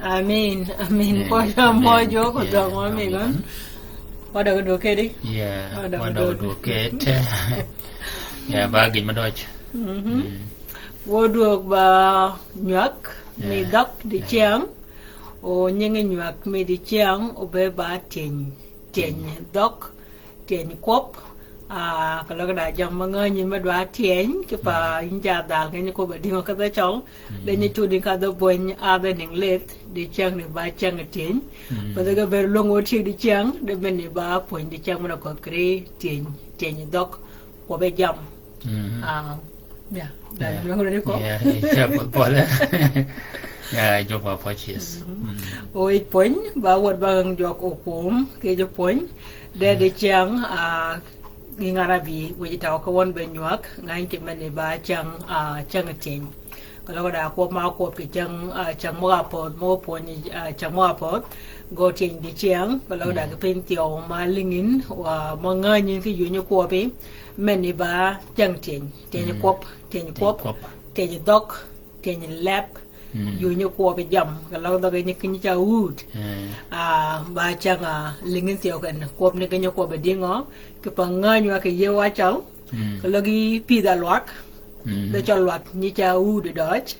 Amin, amin. Poi mo jo ko dong mo mi gon. Qua đầu đồ kê đi. Qua đầu đồ kê. Bagi madoj. Wo được ba nyak mi dak di chiang. O nyenge nyak mi di chiang o be ba tiền dak tiền kop. Kalau kada jam mga nyi madwa tiền ke pa inja dal ke ni ko ba di ma kada chong. De ni tu di kada boy ada ning let di chiang ni ba chiang tiền. Ba da ber long o ti di chiang de ben ni ba point di chiang mana ko kre tiền dak ko be jam. Ya, dah long ni ko. Ya, boleh. Ya, coba purchase. Oi point ba wat bang jok opom ke jo point de di chiang ngarabi we taw ko won be nyuak ngai ke mane ba chang tin kalau da ko ma ko ke chang mo ni chang mo apot go tin di chiang kalau da ke pen tio ma lingin wa mo ngai ni ki yu ni ko pe mane ba chang tin kop tin dok tin lap yu ni ko pe jam kalau da ke ni ki cha wood ba chang lingin tio kan kop ni ke ni ko be dingo ke panganyo ke yewa chau lagi pida luak da chal luak ni cha u de dach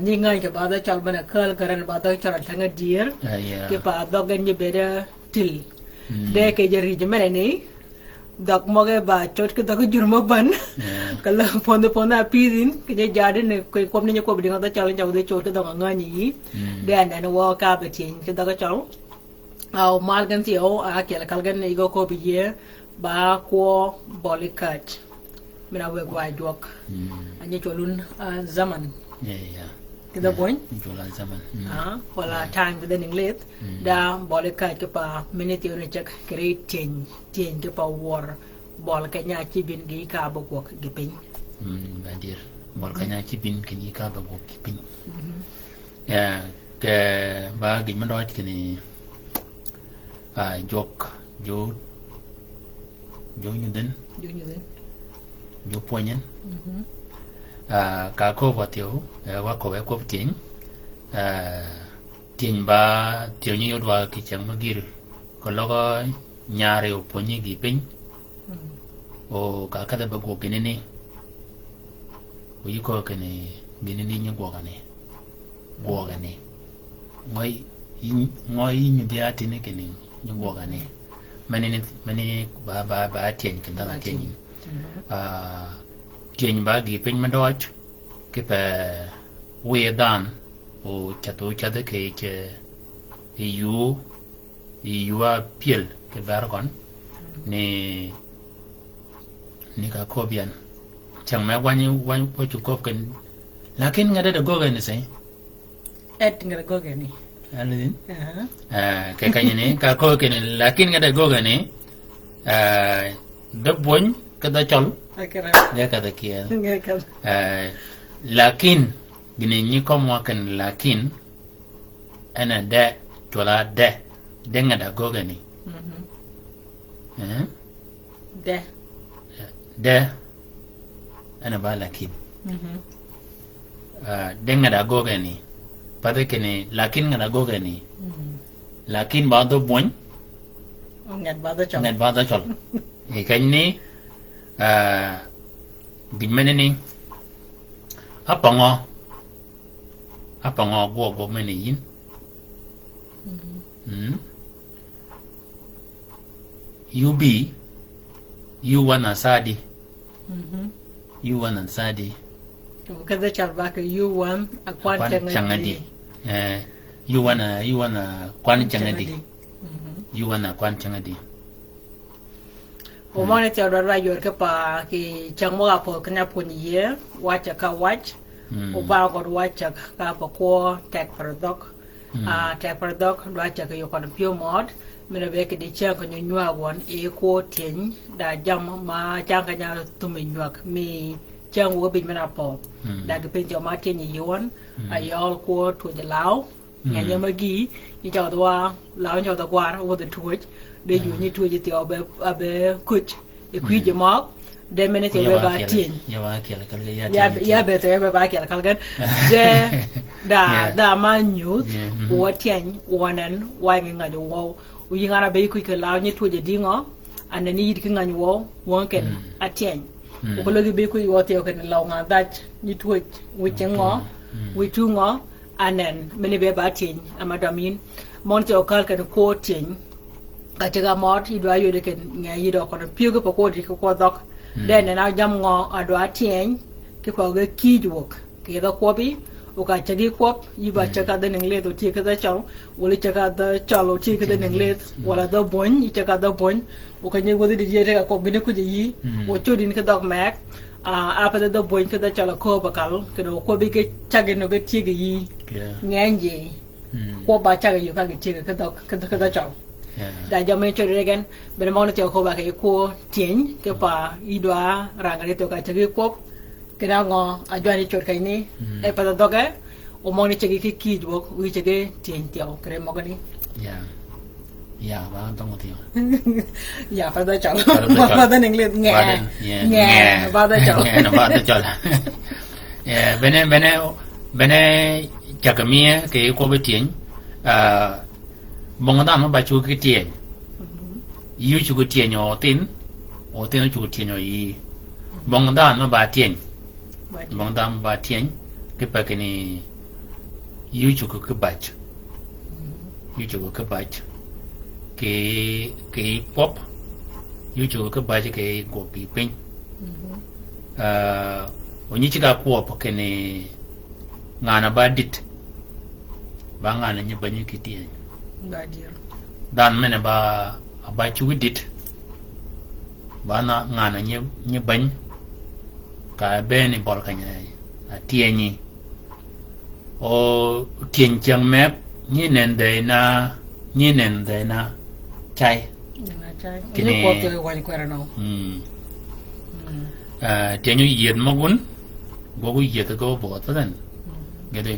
ni ngai ke ba da chal bana khal karan ba da chal thanga deer ke pa da gan ni beda til de ke jeri jemene ni dak moge ba chot ke dak jurma ban kala ponda pidin ke je jade ne ko kom ni ko bi da chal chau de chot ke da ngai ni de an wa ka be tin ke da chau au mal gan tio ke kal gan ni go ko bi ye ba ko bolikat mina we gwa dok anye cholun zaman kita poin jualan zaman wala time kita ninglet da bolikat ke pa minute ni cek create change ke pa war bol ka nya ci bin gi ka ba ko gi pin bandir bol ka nya ci bin ke gi ka ba ko gi pin ya ke ba gi man do ke ni jok jo như đến jo poinyen ka ko wa tio wa ko be ko tin tiền ba tiêu như đua cái chẳng mà ghi còn lo có nhà rồi phụ như gì pin ô cả cái đó cái này có cái này cái này như cái này ngồi như thế thì này cái này như cái này mình ba tiền cái đó là tiền tiền ba ghi pin mà đó cái về quê đan o chặt cái iu piel cái vợ con nè cái cô biên chẳng mấy quan chụp cô cần lakin nggak ada go kan sih nggak go kan ni alin kayak kayaknya nih cái cô cần lakin nggak ada go kan nih dok boñ kada chol ya kada kia lakin gini ni como kan lakin ana da tola da denga da goga ni da ana ba lakin denga da goga ni pada kene lakin ngada goga ni lakin ba do boñ ngat ba da chol e kan ni gimana ni apa ngo go mene yin you wanna sadi kada charba ka you want a kwan changadi you wanna kwan changadi you wanna kwan changadi o mone te ro yor ka pa ki changmo ga po kana pun ye wacha ka watch o ba ko wacha ka pa ko tek product tek product wacha ka yo kon pure mod mena be ke de cha ko nywa won e ko tin da jam ma cha ka nya tu mi nyak mi chang wo bin mena po da ke pen jo ma tin yi won ai all ko to the lao nya nya ma gi ni cho to lao cho to kwa wo the twitch de yu ni twitch ti abe kuch e kwi je mo de mena te be ba tin ya be te be ba ke kal gan de da ma nyu wo tian wonan wa nga jo wo uyi ngara be ku ke law ni tuje dingo anda ni yidi ngani wo wonken atien ko logi be ku wote ko ne law nga dach ni tuj wichengo witungo anen mene be batin amadamin monte o kal kan ko tin ka tiga mot idwa yode ken nga yido ko piego ko di ko dok den na jam ngo adwa tien ke ko ge kijwok ke da ko bi o ka chagi kop yiba chaga da ningle to ti ka da chaw wala chaga da chalo ti ka da ningle wala da bon i chaga da bon o ka ni wodi di jere ko bi ne ku ji o chodin ka dog mak apa da bon ka da chala ko ba kal ke do ko bi ke chagi no ke ti gi nganje ko ba chaga yu ka ke ti ka da chaw da jame chore gen be mo na ti ko ba ke ko tien ke pa idwa ranga to ka chagi kop kena ngo ajwani chot kai ni e pada doga o mo ni chegi ki jo wi chege tien tiao kre mo gani ya ba tong tio ya pada chalo pada ningle nge pada chalo no pada chalo bene chakamia ke ko be tien bong da ma ba chu ki tien yu chu ki tien o tin chu tien o yi bong da ma ba tien bong dam ba tien ke pa ke ni yu chu ko ke bach ke pop yu chu ko bach ke go pi pin oni chi ga ko pa ke ni ngana ba dit ba ngana ni ba ni ki tien dan mene ba chu dit ba na ngana ni ban ka beni bol kanya tieni o tien chang mep ni nen de na chai ni ko te wani ko rano tienyu yen mogun gogu yeta go bo tan gede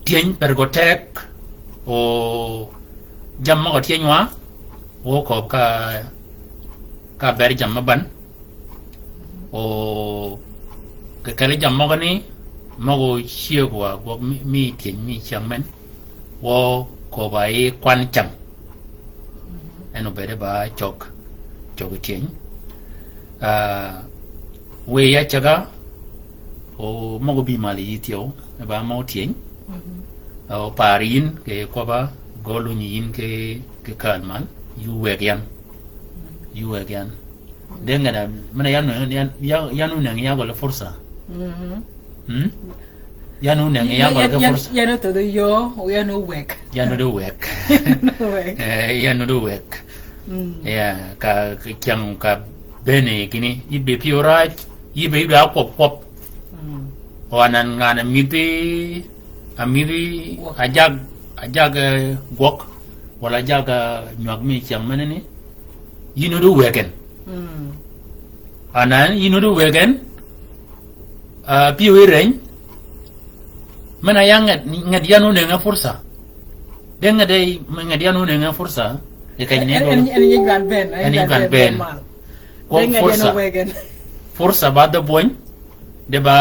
tien pergotek o jam mo tienwa o ko ka ber jam ban o ke kale jam mo ni mago chia của mi tiền mi chẳng men wo ko bai quan chẳng anh bé ba chọc tiền we ya chaga o mago bi mali tio ba mau tiền o parin ke ko ba golu yin ke kalman you again denga da mana yanu nang ya gola forsa yanu nang ya gola forsa yanu to do yo yanu wek yanu do wek yanu do wek ya ka kyang ka bene kini ibe piora ibe da pop onan ngana miti amiri ajag gok wala jaga nyag mi kyang manene you do weken anan you do weken piwe rein mana yang ngat yanu dengan fursa dengan dai ngat yanu dengan fursa ya kayaknya ini gan ben ko fursa ba da boy de ba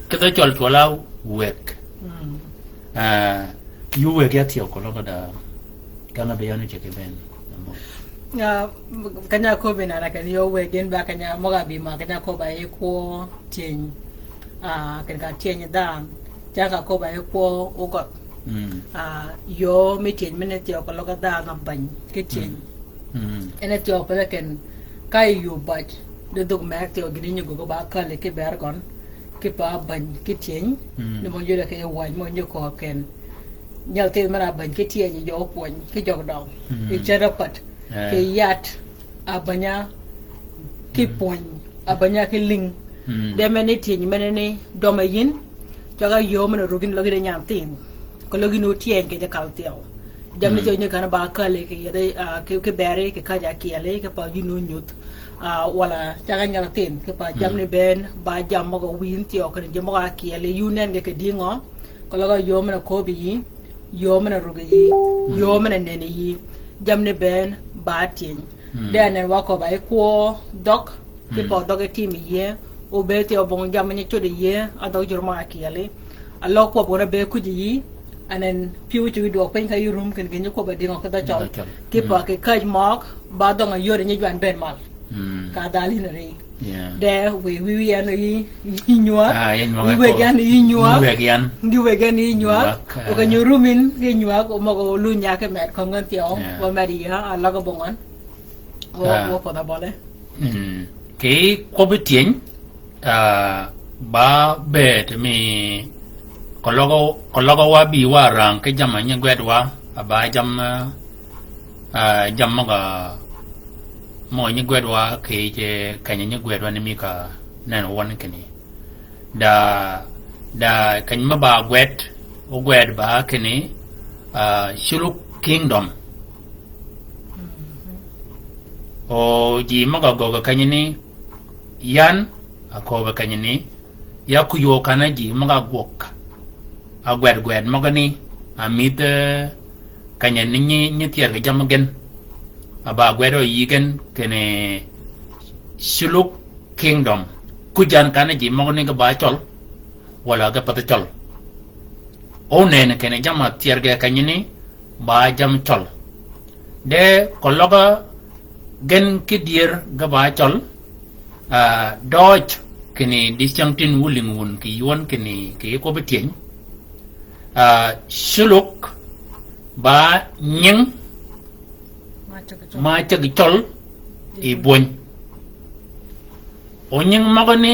kita cola wek you wek ya tiyo ko lo da kana be yanu cheke ben kanya ko bina na kan yo wegen ba kanya moga bi ma kanya ko ba e ko tin kan ka tin da ja ka ko ba e ko o ko yo mi tin mene ti ko lo ka da ngam ban ke tin ene ti o pa ken kai yu ba de dog ma ti o gini go ba ka le ke ber kon ke pa ban ke tin ne mo yo ke wa mo yo ko ken nyal te mara ban ke tin yo ko ke jog daw e chera pat ke yat abanya ke poñ abanya ke ling de mene ti mene ne doma yin jaga yo mena rogin logi de nyam tin ko logi no tien ke de kaltio jamne jo nyaka ba kale ke yade ke bere ke kaja ki ale ke pa yinu nyut wala jaga nyal tin ke pa jamne ben ba jam mo win ti o ke je mo ki ale yunen ke dingo ko loga yo mena ko bi yo mena rogi yo mena nene yi jamne ben batin denen wako ba ko dok ke po dok timi ye o be te obon jamne to de ye ado jurma akiyale allo ko bona be kuji anen piu ju do pen kay room ken gen ko ba dingo ka da chaw ke pa ke kaj mok ba do nga yore ni jan ben mal ka dali na re de we ano yi nyua we gan yi nyua we gan yi nyua o ka nyurumin ke nyua ko mo ko lu nya ke met ko ngan tio wa maria ala ko bongan o ko da bole ke ko be tien ba be te mi ko logo wa bi wa rang ke jama nya gwet wa ba jam jam ga mo nya gwet wa ke je kanya nya gwet wa ni mi ka nan won ke ni da kan ma ba gwet o gwet ba ke ni shuluk kingdom o ji ma ga go kanya ni yan ko ba kanya ni ya ku yo kana ji ma ga gwok a gwet ma ga ni a mi de kanya ni tier ga jam gen aba gwero yigen kene shuluk kingdom kujan kana ji mo ne ga ba chol wala ga pata chol o ne kene jama tier ga kanyini ba jam chol de kologa gen kidier ga ba chol dodge kene distinctin wuling wun ki yon kene ke ko betien shuluk ba nyeng ma chag chol e boñ o nyeng magani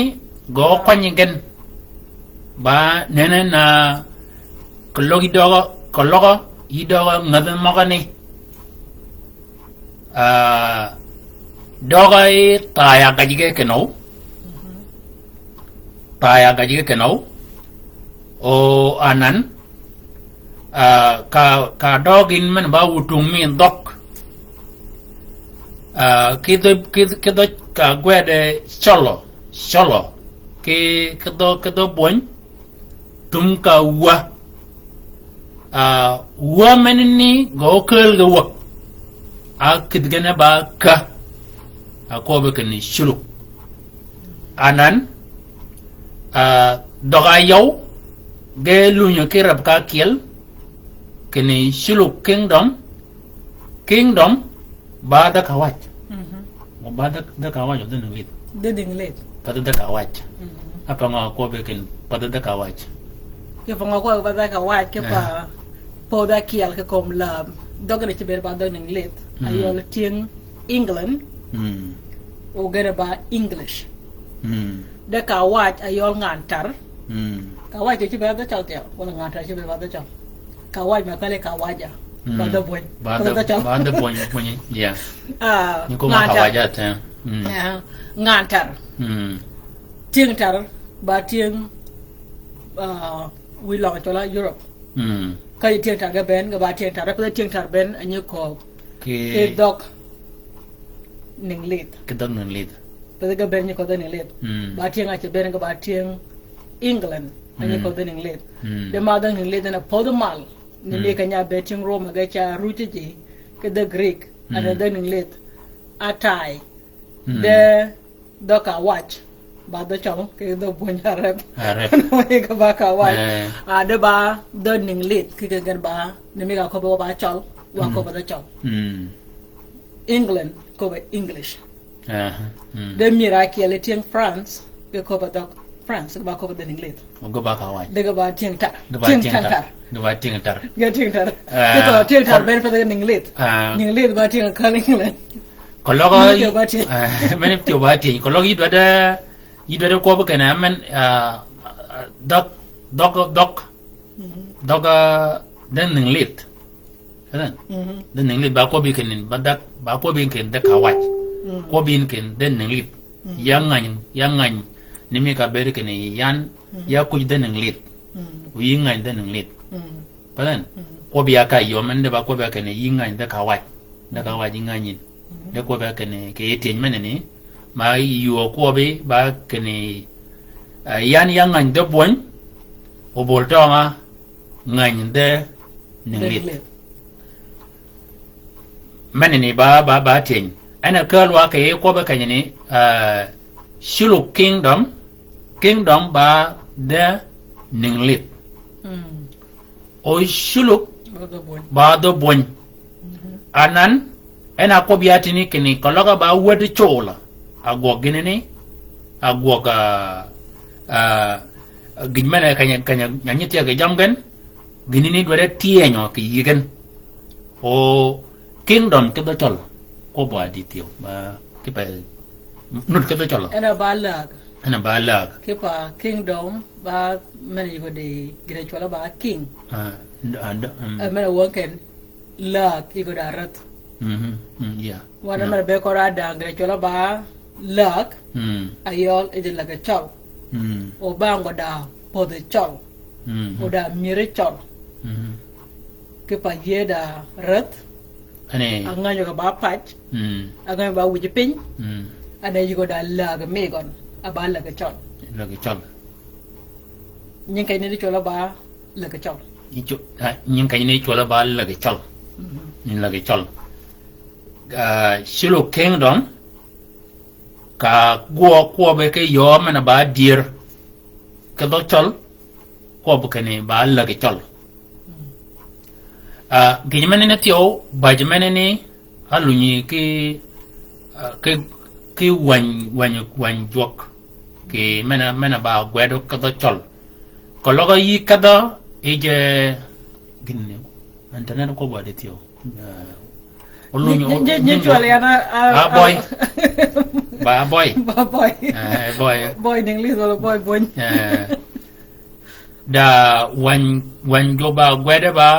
go kwani gen ba nene na kologi dogo yi dogo ngabe magani dogo e taya gajige keno o anan ka dogin man ba wutung min dok kita ka gue de solo kita boñ tum ka wa menini go kel ga wa akid gana ba ka ko be kan shulu anan doga yow ge luñu ki rab ka kiel kene Shilluk kingdom ba da kawach ba da kawach de nunglit de dinglet pada da kawach apa nga ko be ken pada da kawach ke fonga ko ba da kawach ke pa po da kiel ke kom la doga ne ber ba da dinglet ayol ting England o gere ba English da kawach ayol ngantar kawach ke ber da chal wala ngantar ke ber ba da chal kawach ma kale kawaja bada boy bada boy ya ni ko ma kawaja ta ngantar tieng tar ba tieng wi long tola Europe kai tieng tar ga ben ga ba tieng tar ko tieng tar ben anyu ko ke dok ninglit pa ga ben ni ko da ninglit ba tieng a che ben ga ba tieng England anyu ko da ninglit de ma da ninglit na podomal ni kanya betting Rome ga cha rutiji ke the Greek and the Ninglet atai the doka watch ba the chong ke the bunya rep no ke ba ka watch de ba the Ninglet ke ga ba ne mi ga ko ba chol wa ko ba the chong England ko ba English the miracle in France ke ko ba the France ba ko ba the Ninglet go ba ka watch de ga ba tieng tar Gua ting tar. Kita tieng tar ben pada Ninglit ba tieng kan England. Kalau mana coba tieng. Kalau itu ada kau bukan aman dok dan Ninglit. Kan? Dan Ninglit ba kau bikin dak kawat. Kau bikin dan Ninglit. Yang ngan ni mereka beri kini yan ya kuj dan Ninglit. Wingan dan Ninglit. Padan ko biya ka yo man da ba ko ba kane yinga da kawai yinga da ko ba kane ke yete men ne ma yo ko be ba kane yan yang da bon o bolto ma ngan da Ninglit men ne ba tin ana kalwa ke ko ba kane ne Shilluk kingdom ba da Ninglit o Shilluk ba do bon anan ena ko biati ni kini kaloga ba wadi chola agwa ginene agwa ka gimana kanya nyanyiti ga jamgan ginini dware tienyo ki yigen o kingdom ke do chol ko ba ditio ba ki pa nut ke do chol ena balag ke pa kingdom ba many go de gire chola ba king mena woken lag igo darat yeah wana mer be ko rada gire chola ba lag ayol e de laga chaw o ba ngo da po de chaw o da mire chaw ke pa ye da rat ane anganyo ka ba patch anganyo ba wuji pin ane igo da lag megon abala ga chol nyin kay ni chola ba la ga chol nyin kay ni chola ba la ga chol ni la ga chol Shilluk kingdom ka go be ke yo mana ba dir ka do chol ko bu kane ba la ga chol gijmane ne tio ba jmane ni alunyi ki wan jok ke mena ba gwedo kada chol kologa yi kada eje ginne antana ko ba de tio olunyo ni chole ana boy boy ning li so boy da wan jo ba gwedo ba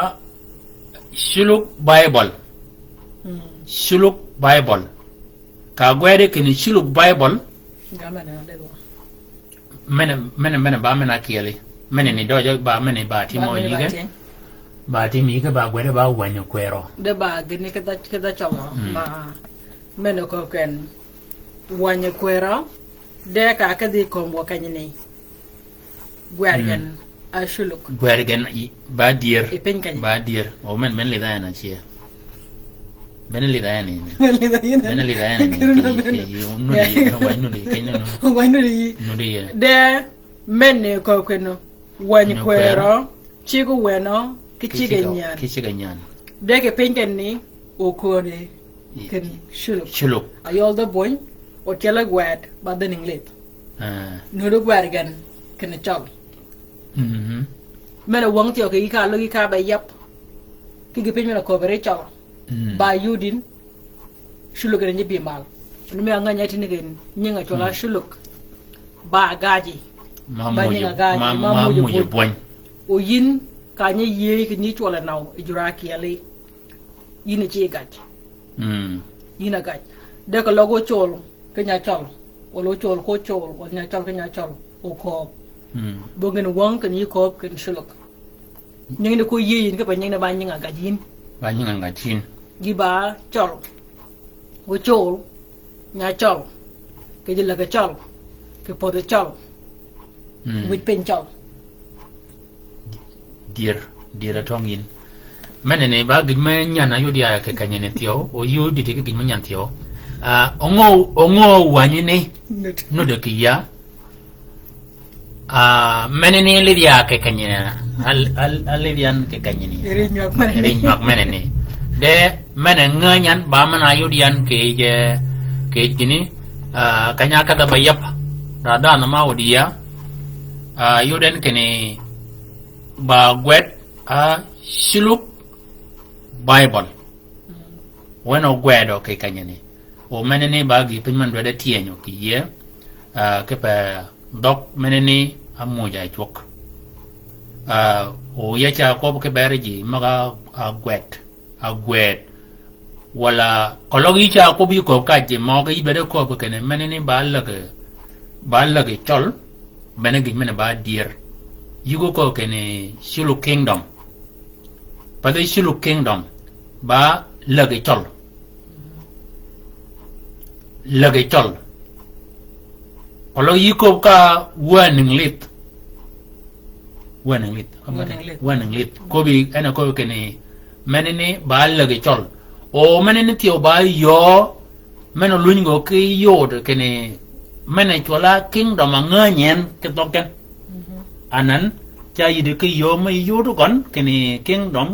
Shilluk Bible ka gwede kini Shilluk Bible mena ba mena kiele mena ni dojo ba mena ba ti mo yige ba ti mi ke ba gwede ba wanyo kwero de ba gini kita chama ma mena ko ken wanyo kwero de ka di kombo kanyini gwergen a Shilluk gwergen ba dier ipen ba dier o men le da na chia Bene li da ni. De mene ko kweno wany kwero chigu weno kichige nyan dege pengen ni okore ken shuluk ayol the boy o chela gwad baden inglet no gwad gan ken chog mene wong tio ke ka lo ka ba yap ki pen mena ko bere chog ba yudin shuluk ne bi mal ni me anga nyati ni gen nyinga chola shuluk ba gaji mamu boy o yin ka nye ye ki ni chola naw ijura kiale yin chi gaji yin gaji de ko logo chol ke nya chol o lo chol ko chol o nya chol o ko bo ngene wong ke ni ko ke shuluk nyinga ko ye yin ke ba nyinga ba nyinga gaji gi ba chol o chol nya chol ke jila ke chol ke podo chol with pen chol dear tongin menene ba gidme nyana yodi ya ke kanyene tio o yodi de gidme nyan tio ongo wanyine no de kiya menene le dia ke kanyene al le dia ke kanyene rinyak menene de menen nganyan ba mana yodi yan ke gini kanya kada bayap rada na mawdiya yoden kene ba gwet shuluk bible weno gwedo ke kanyene o menene ba gi pinman do da tienyo ki ye ke pa dok menene amoja chok o yacha ko ke bereji maga agwet wala kologi cha ko bi ko kaje mo ga ibede ko ko kene menene ba lage chol benegi mene ba dear yugo ko kene Shulu kingdom pada Shulu kingdom ba lage chol kologi ko ka warning lit ko bi ana ko kene menene ba lage chol o menene tio ba yo meno lungo ki yo de kene mene chola kingdom nganyen ke token anan cha yi de ki yo me yo do kon kene kingdom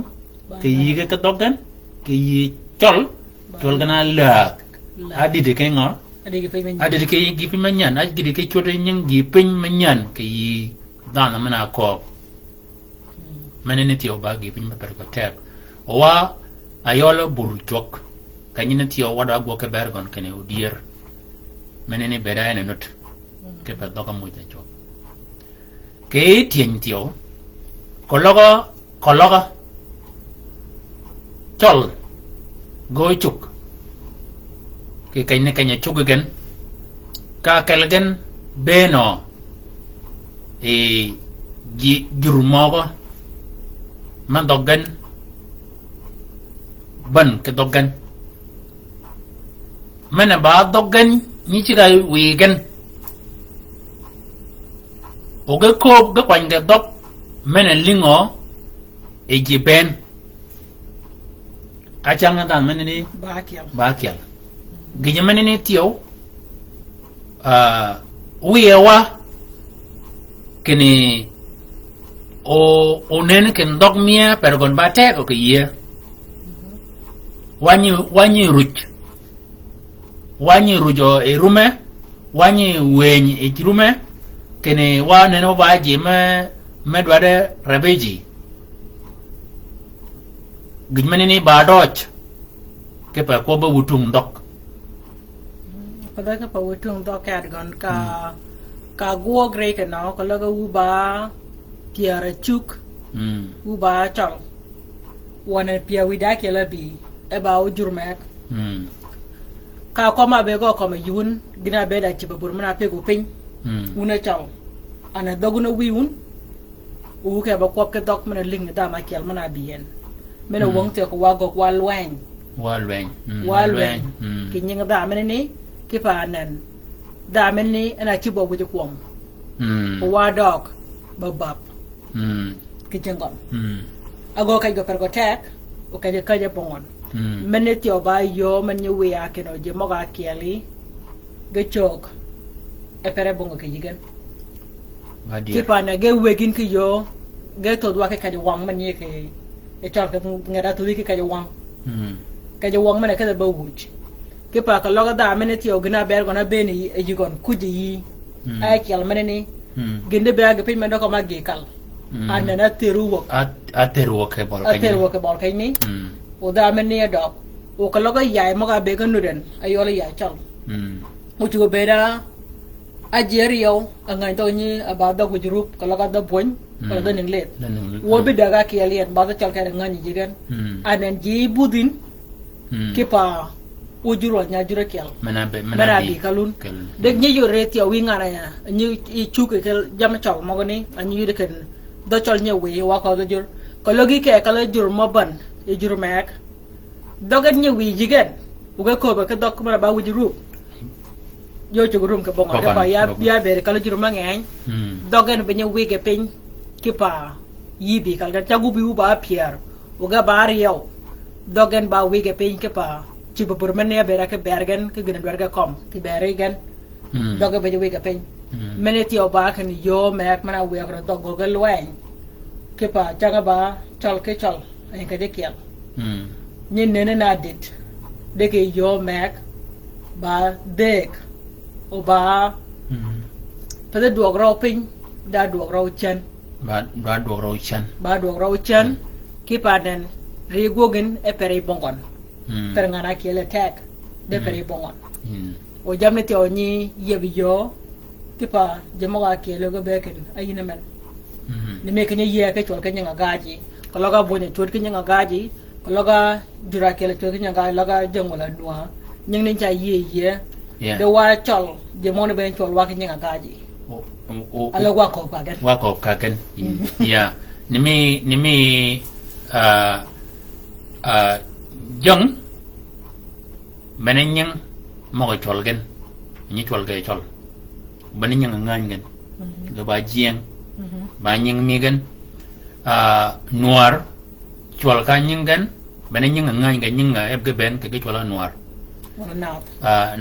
ke yi ke token ke yi chol gana la adi de ke ngo adi de ke gi pin manyan adi de ke chote nyang gi pin manyan ke yi dana mena ko menene tio ba gi pin ma per ko tek wa ayola buru chok kanyina tio wada go ke bergon kene udier menene beda ene not ke pa doka mo chok ke tien tio kologa chol go chuk ke kanya chuk gen ka kelgen beno jurmogo man dogen ban ke dogen mena ba dogen ni chiga wigen oge ko ga kwang de dok mena lingo jiben kachanga dan mena ni bakial ginya mena ni tio wiyewa kini o nen ken dok mia pergon bate ko ye wanyi rujo e rume wanyi wenyi e rume kene wa neno ba je me dwade rebeji gidmene ni ba doj ke pa ko ba wutung dok pada ka pa wutung dok ad gon ka go gre ke no ko la u ba tiara chuk u ba chong wana pia wida ke la bi e ba u jurmek ka koma be go koma yun gina be da ci babur mena pe go pin una chong ana doguna wiun u ke ba kop ke dok mena ling da ma kel mena bien mena wong te ko wago walwen ki nyinga da mena ni ki pa nan da mena ni ana ci bobu ci kwom wa dok babab ki jengon ago kay go per go tek o kay ka pongon mene tio ba yo men ñu wiya ke no je moga kiali ge chok e pere bongo ke jigen ki pa na ge wegin ki yo ge to dwa ke ka wang man ye ke e chal ke ngara tu ki ka wang ka wang man ka ba wuj ki pa ka loga da men ti o gna ber gona be ni e jigon kuji yi ay kyal man ni gende be ga pe man do ko ma ge kal anana teru wok teru wok ke bol kay ni o da men ni do o ka loga yaay mo ga be ga nuden ayola yaay chal mo ci go be da ajerio angan to ni abada ko jurup kala ka da boñ kala da ninglet wo be daga ki alien ba da chal ka ngani jigen anen ji budin kipa ujuro nya jura kyal mana bi kalun deg ni yo reti o winga na ya ni i chuke kel jam chaw mo ni ani yude ken do chol nya we wa ko do jur ko logi ke kala jur mo ban e jur mek dogat nya wi jigen uga ko ba ka dok ma ba ujuru yo ci gurum ke bongo ba ya be kala jur ma ngeng dogan be nya wi ke pin kipa yibi kala tagu bi ba pier uga bar yow dogan ba wi ke pin kipa ci bu burmane be ra ke bergen ke gëna dorga kom ki bergen doga be wi ke pin meneti o ba kan yo mek mana wi ko to gogel wen kipa jaga ba chal ke chal ay ka de kiel ni nene na dit de ke yo mek ba dek o ba pada dua grau pin da dua grau chen ba dua grau chen ki paden rigogen e pere bongon terngana ki le tek de pere bongon o jamne te oni yebi yo ki pa jamoga ki le go beken ayina men ni me ke ni ye ke chol ke nyanga gaji ko loga bonye chot ke nyanga gaji ko loga dura ke le chot ke nyanga loga jongola duwa nyang ni cha ye de wa chol je mon be chol wa ke nyanga gaji alo wa ko ka gen ya nimi jong benenyen mo ko chol gen ni chol ge chol benenyen ngan gen do ba jieng ba nyeng mi gen noir chol ka nyeng gen benenyen ngan gen nyeng eb ge ben ke chol noir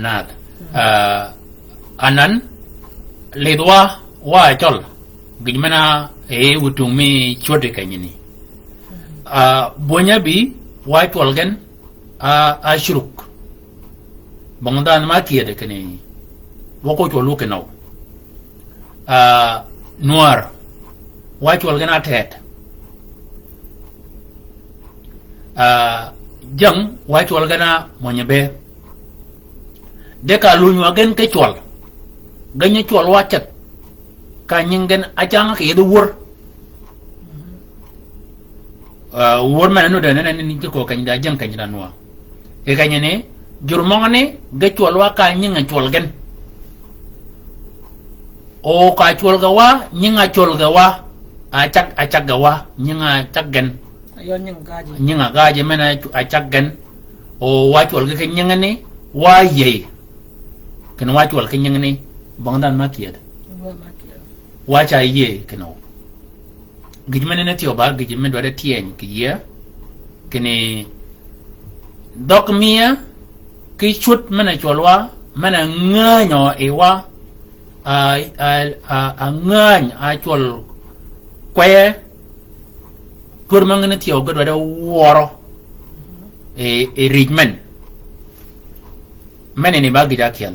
nat anan ledwa wa chol gimana e wutung mi chode kanyini bonya bi wa chol gen a shuruk bangdan ma kiede kene wako cholu kenau noir wa chol gen atet jang wa chol gana monyabe de ka lunyu gen ke chol ganye chol wa chat ka nyingen ajang ke du wor wor man no de ne ni ko kan da jang kan da no e kan ne jurmongane ga chol wa ka nyinga chol gen o ka chol ga wa nyinga chol ga wa achak ga wa nyinga chak gen yo nyinga gaji mena achak gen o wa chol ga nyinga ne wa ye kan wa chol ka nyinga ne bangdan ma kiyad wa cha ye kano gijmene ne tiyo ba gijmen do da tien kiya kene dok mia ki chut mena cholwa mena nganyo ewa a ngany a chol kwe kurmang ne tiyo go da woro e rigmen mene ne ba gida kiyan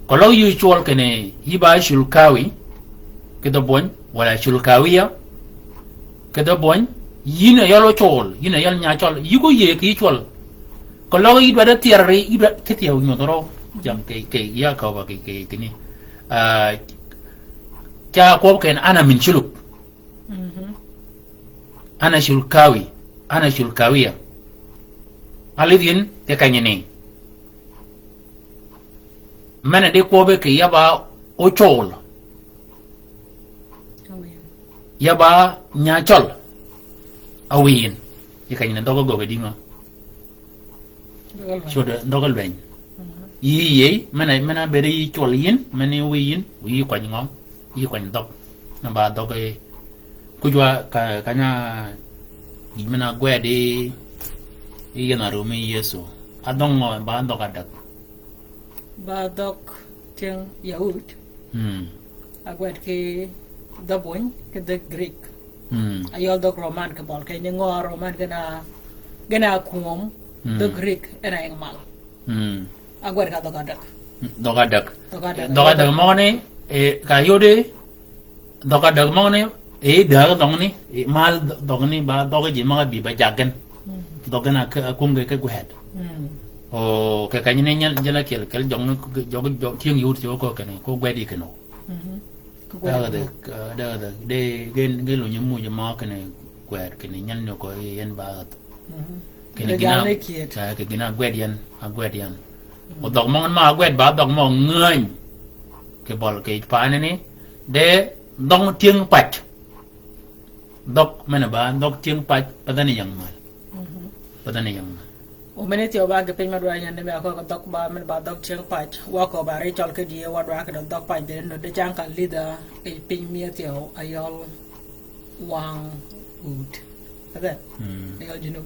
kalau yu chol kene hiba shulkawi kedo bon wala shulkawiya kedo bon yina yalo chol yina yal nya chol yugo ye ki chol kalau yu da tiare yu ketiya nyodoro jam ke ya ka ba ke kini cha ko ken ana min shuluk ana shulkawi ana shulkawiya alidin te kanyene mana de ko be ke yaba o chol yaba nya chol awin ikany na dogo gobe dinga shoda dogal ben yi mana bere yi chol yin mana wi kwany ngom yi kwany dog na ba dog e kujwa kanya mana gwede yi na rumi yeso adongo ba dog adak ba dok tiang Yahud agwet ke the boy ke the Greek ayol dog Roman ke bol ke ngo Roman gana kum the Greek ena yang mal agwar ka dogadak mone ka yode dogadak mone dar dongni mal dongni ba dogaji ma bi ba jagan dogana ka kunge ke guhet o ke kanyine nyal jala kel jong tieng yut jo ko kene ko gwedi keno da de gen lo nyamu jama kene gwed kene nyal no ko yen ba kene gina ke gina gwedian agwedian o dog mon ma gwed ba dog mon ngeng ke bol ke pa ne de dong tieng pat dog mana ba dog tieng pat padani yang mal padani yang o mene tio ba ke pema dwa nyande me ko dog ba men ba dog tieng pat wa ko ba re chol ke die wa dwa ke dog pat de no de jang kan leader e pin mi tio ayol wang ut ada ayol junub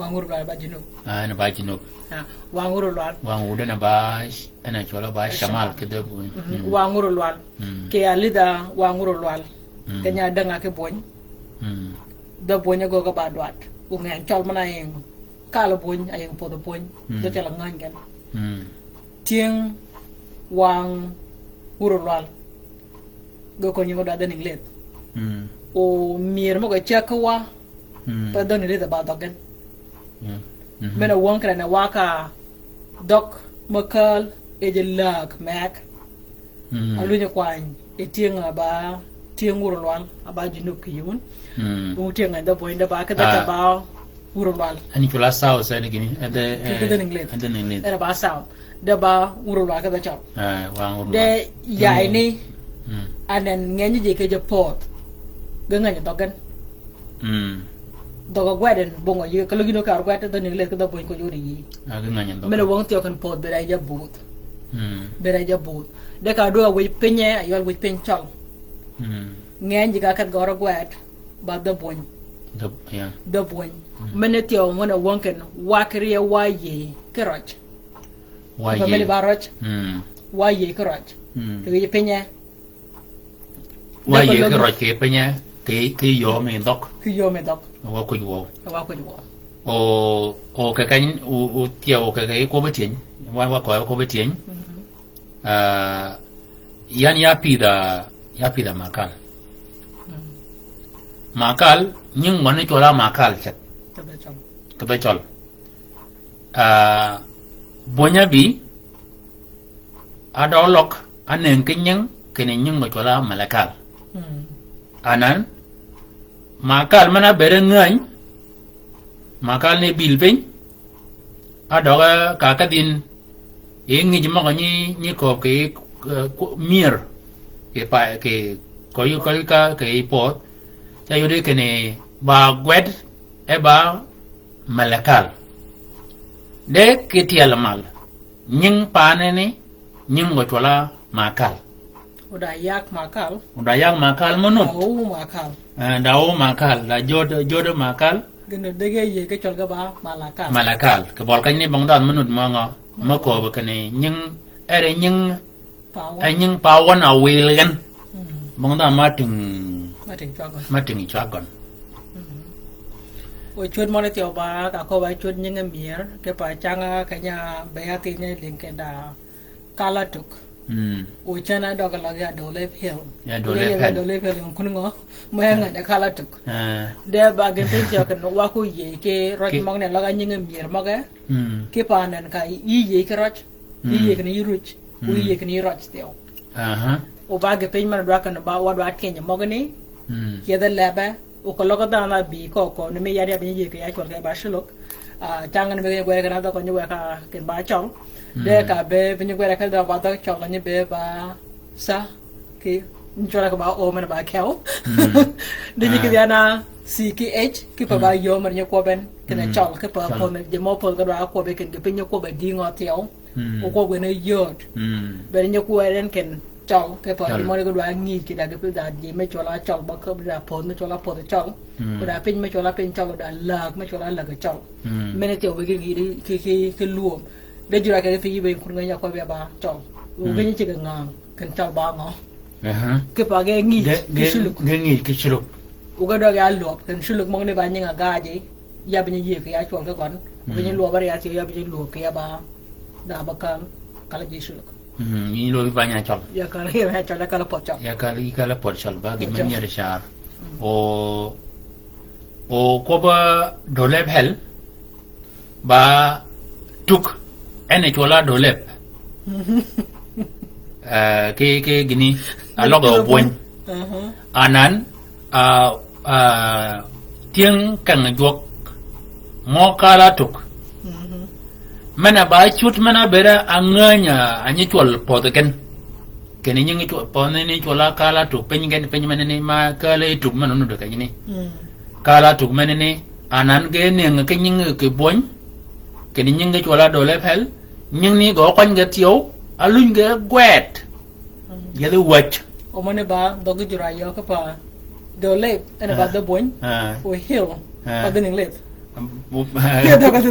wang urwal ba junub na ba junub wang urwal wang ude na ba ana chola ba shamal ke de wang urwal ke alida wang urwal ke nya danga ke boñ da boñ go ga ba dwat u ngen chol mana en kala boñ ayeng po do boñ do tela ngan gen tieng wang urwal go ko nyimo da den inglet o mir mo ga chakawa pa do ni da ba dogen mena won kra na waka dok makal e je lag mak alunya kwan e tienga ba tieng urwal aba junub ki yun u tienga da boy da ba ka da ba urwal ani kula saw sa ni gini ade era ba saw da ba urwal ka da chaw wang urwal de ya ini anen ngenyi je ke je pot ganga dogen doga gweden bongo ye kalo gino kar gwete to ningle ko do boy ko yuri yi aga nganya do mena wong tio kan pot bera ja but de ka do we penye ayol we pen chal ngen jiga kat goro gwet ba do boy do boy mena tio mona wong ken wakriye waye keroj waye meli baroj waye keroj to ye penye waye keroj ke penye ke yo me dok wa ko wo o cái cánh o tiêu cái cô bé tiền wa ko bé tiền yan ya pi da makal nhưng mà nó cho la makal chat cái bé chol bonya bi adolok anen kenyang kenen nhưng mà cho la malakal anan makal mana bere ngany makal ne bilben adoga kakadin yengi jima ni ko ke mir ke pa ke koyu ka ke pot cha yode kene ba gwed e ba malakal de ke tial mal nying panene nying ngotola makal udah yak makal monut dawo makal la jodo makal gëna dege ye ke chol ga ba malakal ke bol kañ ni bang dan menut ma nga ma ko ba kene nying ere nying pawon a wilen bang dan mating chagon o chod mo le tio ba ka ko ba chod nying mier ke pa changa kanya be ya ti ne link ke da kala tuk o chana do ga la ga do le phel kun ngo ma nga da kala tuk de ba ge tin jo kan wa ku ye ke roj mong ne la ga nying mier ma ga ke pa nan ka yi ye ke roj yi ye kan yi ruch u ye kan yi roj tio o ba ge tin ma do kan ba wa do at ke mo ga ni ke da la ba o ko lo ga da na bi ko ne me ya ya bi ye ke ya ko ga ba shilok changan be gwe ga da ko ni wa ka ken ba chong de ka be pinyo gwe ka da ba da chong ni be ba sa ki njola ko ba o men ba keo de ni ki na CKH ki pa ba yo mer ni ko ben ken chong ki pa po me je mo po ga da ko be ken ki pinyo ko be di ngo tio o ko gwe ne yot be ni ko ren ken chong ke pa ni mo ni ko da ngi ki da ke da di me chola chong ba ko da po me chola po de chong ko da pin me chola pin chong da lag me chola lag ke chong me ne tio be ki luom de jura ke fi be kun nga ko be ba chong u ge ni chi ga ngang kan chal ba ngo aha ke pa ge ngi kisuluk ngi kisuluk uga do ga lo kan suluk mong ne ba nyinga gaji ya bi ni ke ya chon ka kon bi ni lo ba ya ti ya bi ni lo ke ya ba da ba kan kala ji suluk ni lo banyak chol ya kala ya chol kala pot chol ya kala pot chol ba gi men yar shar o ko ba dolep hel ba tuk ene chola dolep ke gini aloga boñ anan tieng kang jok mo kala tuk mana ba chut mana bera anganya anyi chol potoken kene nyingi chol pone ni chola kala tuk penyen mana ni ma kala tuk mana nu de kanyini kala tuk mana ni anan ge ne ke nyingi ke boñ kene nyingi chola dole pel nying ni go kwan ge tiyo alun ge gwet ya de wach o mane ba dog jura yo ka pa dole ene ba de boñ o hill ba de ning let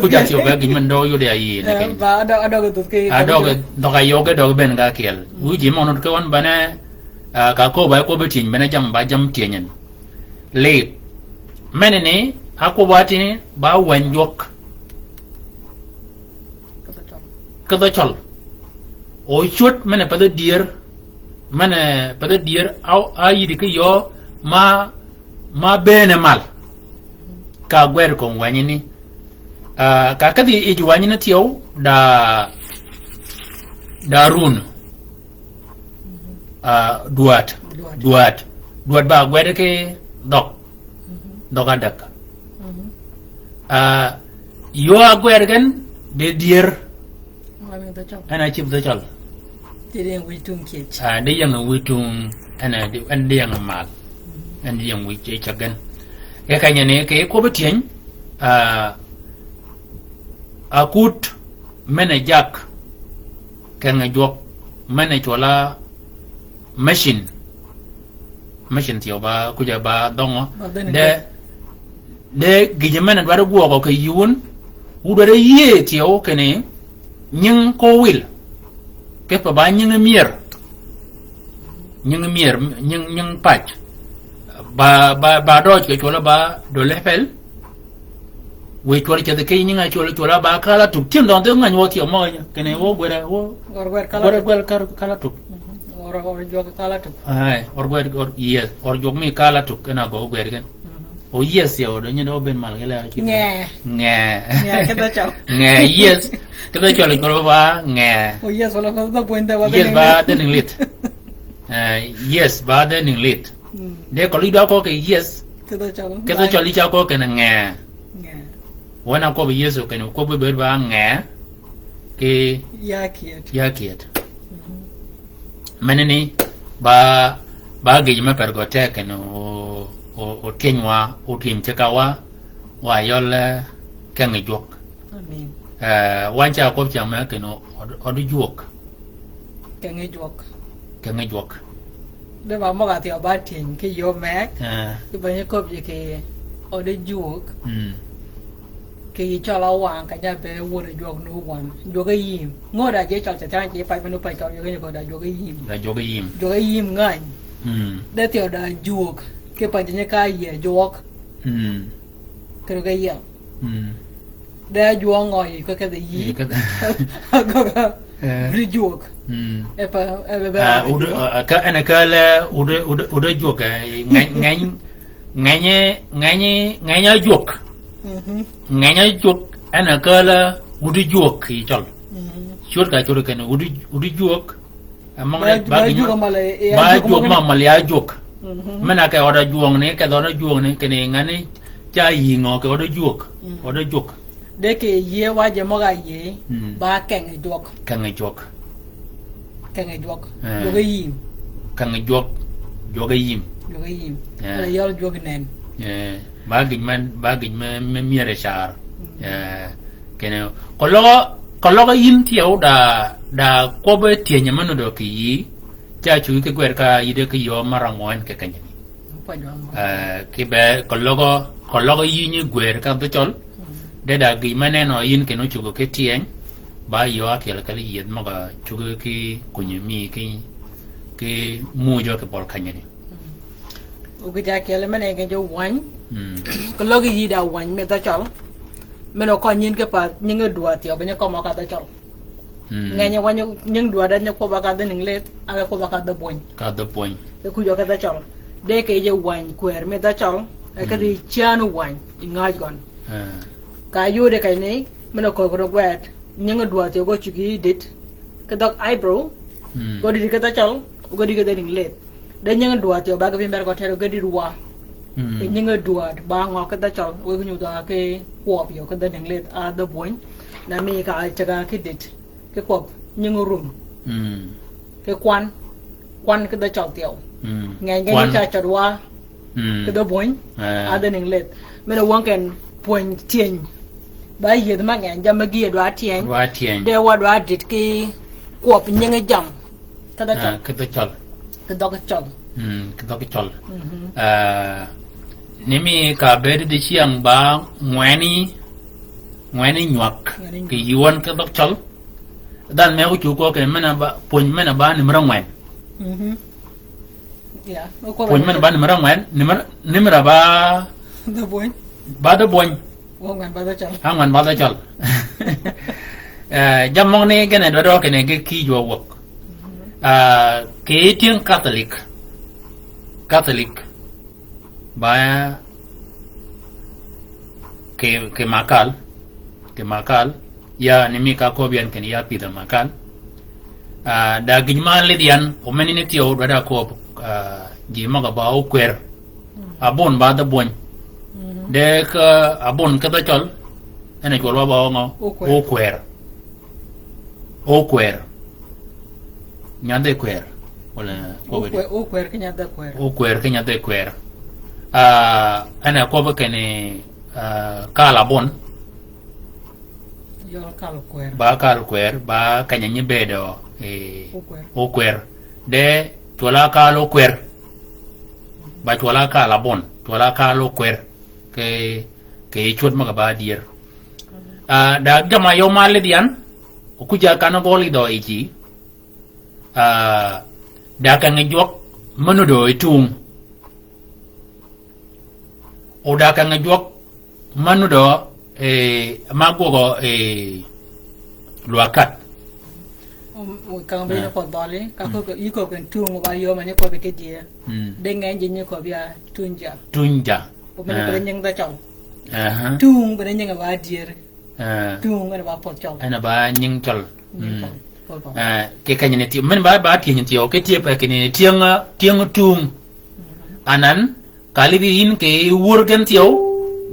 puja tiyo ga gimen do yo de ayi ne ke ba ada ga tut ke ado ga do ga yo ga do ben ga kel u ji mo no ke won bana ka ko ba ko betin bana jam ba jam tienyen le menene ako ba tin ba wan yok kada chol o chut mene pada dier au ayi di ke yo ma bene mal ka gwer ko wani ni ka kadi e ji wani na tiyo da run duat ba gwer ke dok adak yo gwer gan de dier ana chip da chal de wi tung ke de yang wi tung ana de yang mal an de yang wi che chagan e kanya ne ke ko betien akut mene jak kan jok mene chola machine tiyo ba kuja ba dongo de gije mene dwaro guo ko yun udare ye tiyo kene nhưng cô will cái bà ba nhưng mier nhưng patch ba do cái chỗ là ba do level we chỗ là cái nhưng ai chỗ là ba kala tu tim don de ngan wo ti mo cái này wo gwera wo kala tu or jo kala tu ai or yes or jo mi kala tu kana go gwera kan o yes yo do nyen do ben mal gele nge cái đó chào nge yes cái đó cho là ba nge o yes wala ba puente ba yes ba de lit yes ba de lit de ko li do ko ke yes cái đó cho li cho ko ke na nge wana ko be yes ko ko be ba nge ke ya kiet menene ba ge ma pergote ke no o kenywa o tim chekawa wa yole kangi jok amen wancha ko chama ke no o du jok kangi jok de ba mo ga ti ba tin ke yo mek ke ba ne ko bi ke o de jok ke cho la wang ka ja be wo de jok no wan jok ga yim ngo da je chal cha tan je pa no pa ka yo ga da jok ga yim ngai de ti da jok cái phần trên cái gì juộc cái cái gì để juộc ngồi cái gì cái juộc cái anh cái là udah juộc ngay juộc anh cái là udah juộc thì chọn suốt cái chỗ cái này udah juộc mong là ba juộc mà malia juộc mana ke oda juong ne ke oda juong ne ke ne ngani cha yi ngo ke oda juok de ke ye wa je mo ga ye ba keng juok yo ga yim yo ga yim yo juok nen ba gin man mi re char ke ne ko lo yim tiao da ko be tie nyamano do ki yi cha chú cái quẹt cả ý cái yo marangon cái này cái bé còn lo ý như quẹt cả tôi chọn để đã cái mà nên nói in cái nó chú cái tiếng ba yo cái là cái gì mà cái chú cái cuốn mi ke mu jo ke bol kanyani uguja kele mane ke jo wan ko logi yi da wan me ta chol me no ko nyin ke pa nyin dua ti ba nya ko ma ka ta chol nganya wan nyin dua da nya ko ba ka da ning le aga ko ba ka da boñ ke ku jo ka ta chol de ke je wan kwer me ta chol ka di chanu wan ngaj gon ka yu de kai nei me no ko ko gwet nyin dua ti go chugi dit ka dok eyebrow go di ka ta chol go di ka da ning le dan yang dua tu bagai pember kau terus gedi dua, yang dua bang ngok kita cal, we kunyu dah ke kuap yo kita nenglet ada boy, nami ka jaga kidit ke kuap yang room, ke kwan kita cal tiaw, ngai kita cal dua, kita boy ada nenglet, mana wang kan point tiang, bayi itu mak ngai jam bagi dua tiang, dewa dua dit ke kuap yang jam, kita cal. Kedok kecol. Kedok kecol. Nimi ka beri di siang ba ngweni nyuak ke yuan kedok kecol. Dan me ucu ko ke mana ba pun mana ba ni merang wen. Ya, pun mana ba ni merang wen, ni mera ba da boy. Ba da boy. Wangan ba da kecol. Hangan ba da kecol. Jamong ni kene do kene ke ki jo wok. Ke tiang Catholic ba ke makal ya nimi ka ko bian ken ya pida makal da gijman le dian o menini tio da ko ji maga ba o kwer abon ba da bon de ka abon ka da chol ene ko ba ngo o kwer nyande kwer wala o kwer ke nyande kwer ana ko ba kene kala bon yo kala kwer ba kanya nyebedo o kwer de tola kala kwer ba tola kala bon tola kala kwer ke chot maga ba dier da gama yo male dian ku ja kana goli do iki da ka ngejok manudo itung o da ka ngejok manudo magogo luakat o ka be ko dole ka ko iko kan tung ba yo mane ko be ke dia de ngai je ko bia tunja o mane ko nyang da chong tung be nyang ba dier tung ba pot chong ana ba nyang chol ke kanya ne ti men ba ti ni ti o ke ti pa ke ni tiang tung anan kali bi in ke wur gan ti o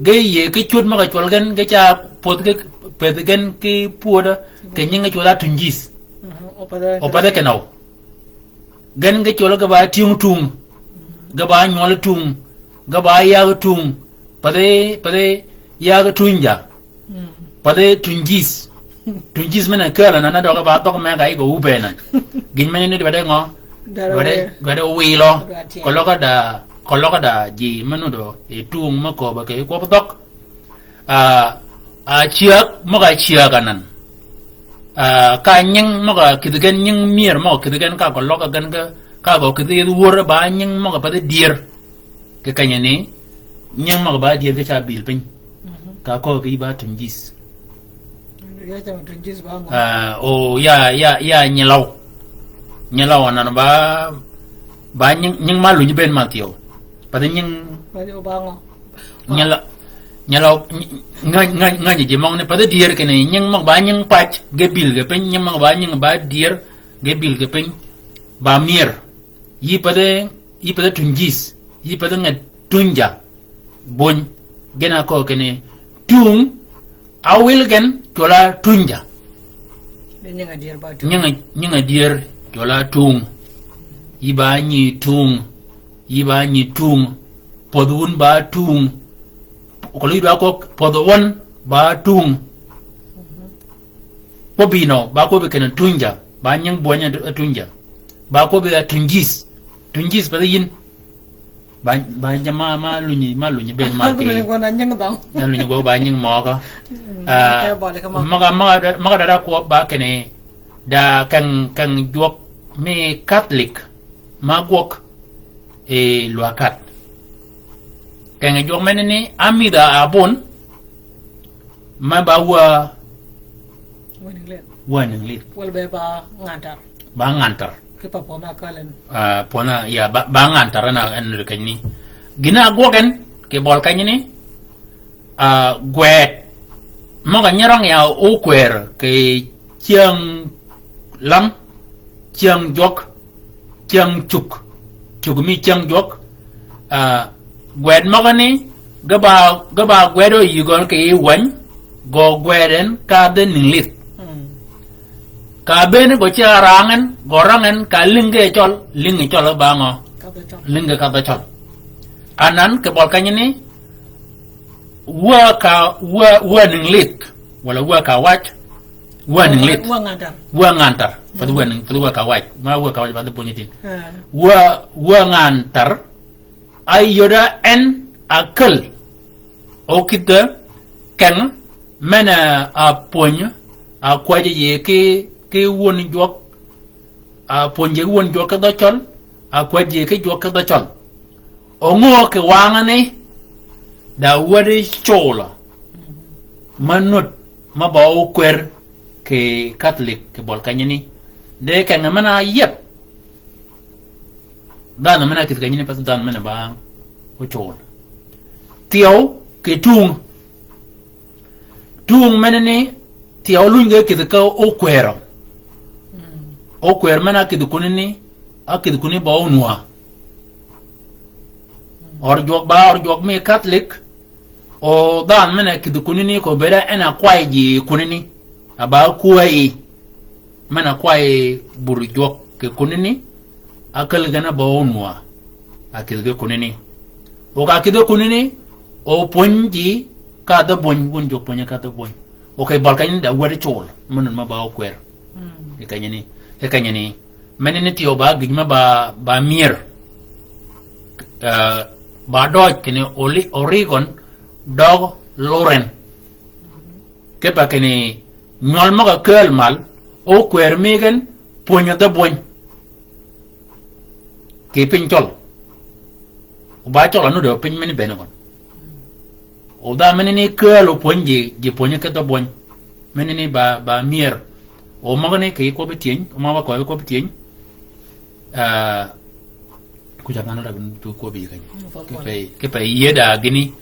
ge ye ke chut ma ka chol gan ge cha pot ke pe gan ke puoda ke nyinga chola tunjis o pada ke naw gan ge chola ga ba tiang tung ga ba nyol tung ga ba ya tung pade ya ga tunja pade tunjis mena kala na do ba to me ga igo ubena gin mena ni bade ngo bade wilo koloka da ji menudo e tung mako ba ke ko tok a chiak maga chiaganan ka nying maga kidgen nying mier maga kidgen ka koloka gan ka go kidi wor ba nying maga bade dier ke kanya ni nying maga ba dier ke cha bil pin ka ko gi ba tunjis o ya nyelau anan ba nying malu ni ben matio pada nying nyelau ngai je mong ne pada dier kene nying mag ba nying pach gebil ge pen nying mag ba nying ba dier gebil ge pen ba mier yi pada tunjis yi pada ngat tunja bon gena ko kene tung awil gen jola tunja nyinga dier jola tung iba nyi tung podun ba tung koli ba ko podon ba tung pobino ba ko be ken tunja ba nyang bonya tunja ba ko be tunjis ba yin ba jama malunyi ben ma ke malunyi go ba nyang mo ko maga da ko ba kene da kan juok me Catholic magwok e luakat kenge jok menene amida abon ma ba warning lit wal be ba ngantar ke pa pona kalen pona ya ba ngantar na en kani gina gogen ke bol kanyini gwet mo ga nyarang ya o kwer ke chiang lam chiang jok chiang chuk mi chiang jok gwet mo ga ni gaba gwedo yugon ke wan go gweden ka den lit ka ben go charangan gorangan ka linge chol bango linge ka ba chol anan ke bol kanyini wa ning lit wala wa ka wach wa ning lit wa ngantar fadu wa ka wach ma wa ka wach ba de boniti wa ngantar ayoda en akal okita ken mena a ponya a kwaje ye ke won jok a ponje won jok da chol a kwaje ke jok da chol ongo ke wangane da wari chola manut ma ba o kwer ke catholic ke bol kanyini de ke ngamana yep dan mana kit kanyini pas dan mana ba o chola tio ke tung menene tio lunge ke ka o kwer mana ke dukunini akid kuni ba onwa or jog me catholic o dan mena kidu kunini ko bera ena kwaiji kunini aba kuai mana kwai buru jog ke kunini akal gana ba onwa akil ge kunini o ka kidu kunini o ponji ka da bon jog ponya ka da bon o kay balkan da wari chol mun ma ba kwer e kanyani menene ti o ba gijma ba mier ba doj kini Oregon dog Loren kepa kini nyol maga kel mal o kwer megen ponya da boñ ke pinchol o ba chol anu do pin meni benagon o da menini kel o ponji ji ponya ka da boñ menini ba mier o magane ke ko betien o ma ba ko betien ku jangan ada bentuk ko bi kan ke pe yeda gini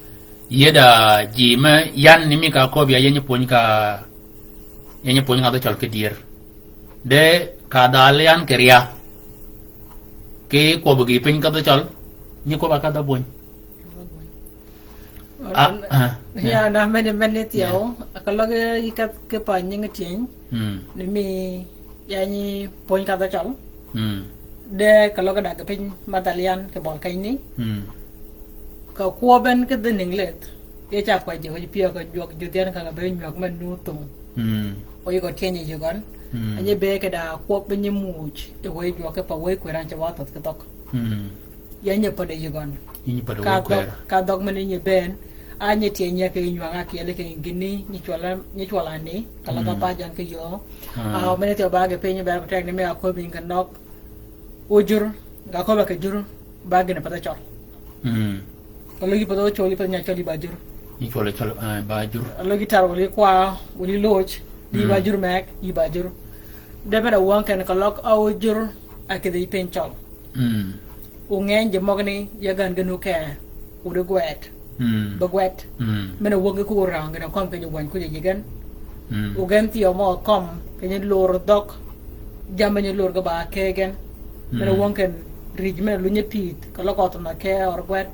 yeda jima yan nimi ka ko bi yenya ponika da chal ke dir de ka dalian keria ke ko bi pin ka da chal ni ko ba ka da boñ ya na men tiao kalau ikat ke panjang ngecing nimi yanyi poin ka da chal de kalau kada ke pin batalian ke bol kai ni ka ko ben ke de ninglet ye cha kwa je pio ka jok jutian ka be nyok men nu tung o yi ko tieni je gon anye be ke da ko ben ni much e wo jok ke pa wo ko ran cha wa tot ke tok ye nye pa de je gon ka dog men ni ben anye tienya ke nywa nga ke le ke gini ni chola ni kala ka pa jan ke yo a men te ba ke pin ba tek ni me ko bin ka nok ujur ga ko ba ke jur ba gena pada chol kalau gitu pada choli pada nyacol di bajur ni chol bajur kalau gitar wali kwa wali loch di bajur mek di bajur da pada uang kan kalau ujur akide pencol ungen je mogni ya gan genu ke udah gwet bagwet mena uang ke kurang gena kom ke juan ku je gan ugen ti mo kom ke ni lor dok jamanya lor ga ba ke gen mena uang kan rijmen lu nyepit kalau ko to na ke or gwet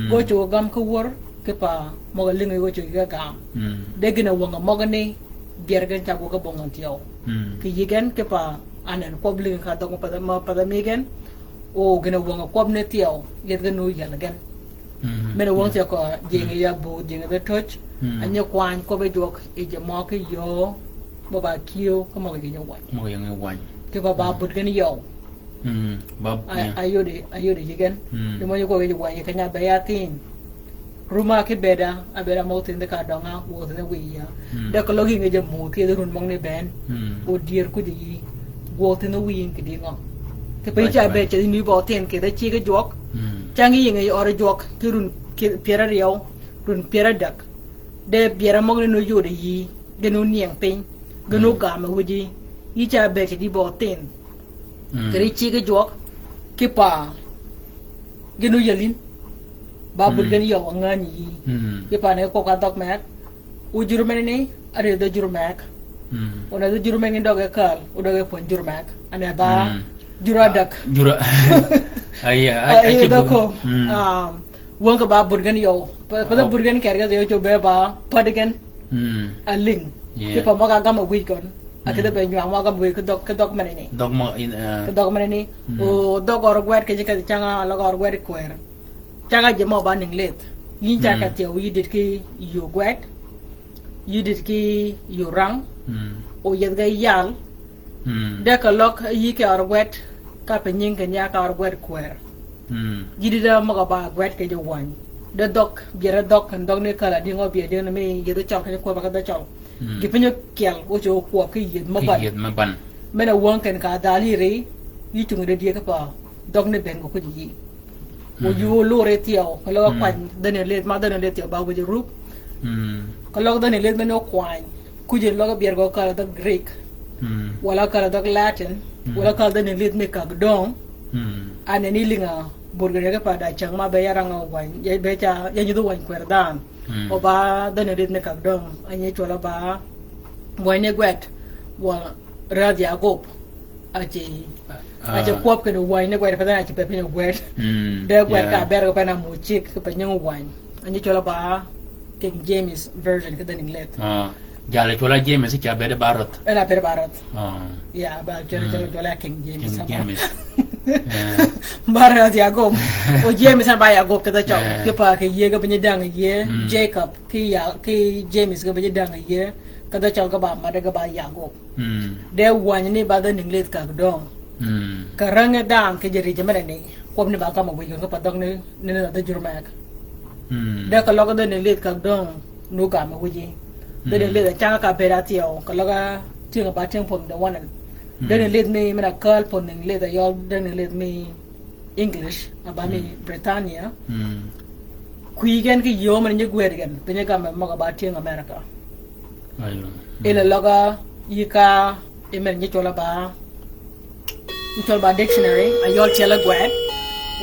go cho gam ko wor ke pa mo linga go cho ga gam de gena wonga mogani gergen ta go ka bongon tiyo ke yigen ke pa anan public ka to pada megen o gena wonga pobne tiyo yet genu yala gen mena wong ti ko jinga ya bu jinga de touch anya kwan ko be jok e je mo ke yo mo ba kiyo ko mo ge nyawan ke ba but gen yo ayode jigen de mo ko ge wan ye kanya bayatin rumah ke beda abera mau tin de ka donga wo de wi ya de ko logi nge jam mo ke run mong ne ben o dier ku di wo tin wi ke di ngo ke pe cha be che ni bo ten ke da chi ke jok changi ngi ore jok ke run piera riau run piera dak de piera mo no yo de yi de no niang pin de no ga ma wuji yi cha be che di bo ten ke ri chi ke jok ke pa ge no yelin ba bu gen yo ngani yi ke pa ne ko ka dok mak u juru men ni are de juru mak ona de juru men dog e kal u dog e pon juru mak ane ba jura dak jura ay doko wong ka ba burgan yo pa burgan kerga yo cho be ba padagan aling ke pa ma ga ma wi kon akida be nyu ma ga wi ka dok man ni dog mo in ka dok man ni o dog or gwet ke ka changa la or gwet kwer changa je mo ba ning let yin cha ka te wi dit ki yo gwet yi dit ki yo rang o yed ga yal de ka lok yi ke or gwet ka pe nyin ke nya ka or gwet kwer gidi da mo ga ba gwet ke jo wan de dok biera dok kan dok ne kala di ngo bie de na me ye do chok ke ko ba ka da chok gi pe nyo kel o jo ko ke yi mo ban me na won ken ka dali re yi chung de die ka pa dok ne ben ko ji o yu lo re tiao ko lo kwan de ne le ma de ne le tiao ba wo je rup ko lo de ne le me no kwan ku je lo ga bier go kala da greek wala kala da latin wala kala de ne le me ka dong ane ni linga burger ka pada chang ma be yarang wan ye be cha ye nyu wan kwer dan o ba de ne rit ne ka dong anye chola ba wan ne gwet wa radia gop aje kwop ke wan ne gwet pa na chi pe ne gwet de gwet ka ber ka na mu chik ka nyu wan anye chola ba King James version ka den inglet jale chola James cha be de barot ela per barot ya ba chola King James Bara dia gom. O James an ba ya gop kada chok. Ke pa ke ye ga bani dang ye Jacob ki James ga bani dang ye kada chok ga ba ma da ga ba ya gop. De wan ni ba da ning let ka dong. Karang dang ke jeri jamana ni. Kom ni ba ka ma wi ga pa dong ni da jurmak. De ka lo ga da ning let ka dong nu ga ma wi ji. De ning let cha ka pe da tiao ka lo ga ting ba ting pom da wan Then let me a call for later. You then let me English about me Britannia. Quigan ki yom and you go again. Then you come and mock about in America. In a loga, yika, imen yitolaba, yitolaba dictionary, a yol chella gwet.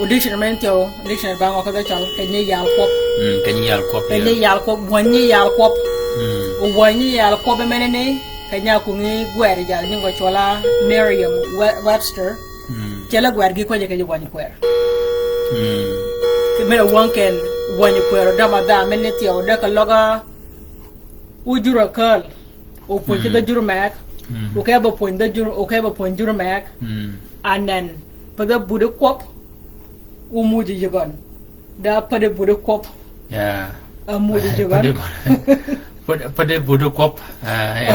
O dictionary dictionary bang of the child, can you yell pop? Can you yell pop? Can you yell pop? One year yell pop. O 1 year yell pop a minute. Kanya kungi gwer ja ningo chola Merriam Webster chela gwer gi ko je ke wani kwer ke mera wonken wani kwer da ma da men ti o da ka loga ujura kal o po ke da juru mak o ke ba po da juru o ke ba po juru mak and then pa da budu kop u muji jigan da pa da budu kop muji jigan pada bodoh kop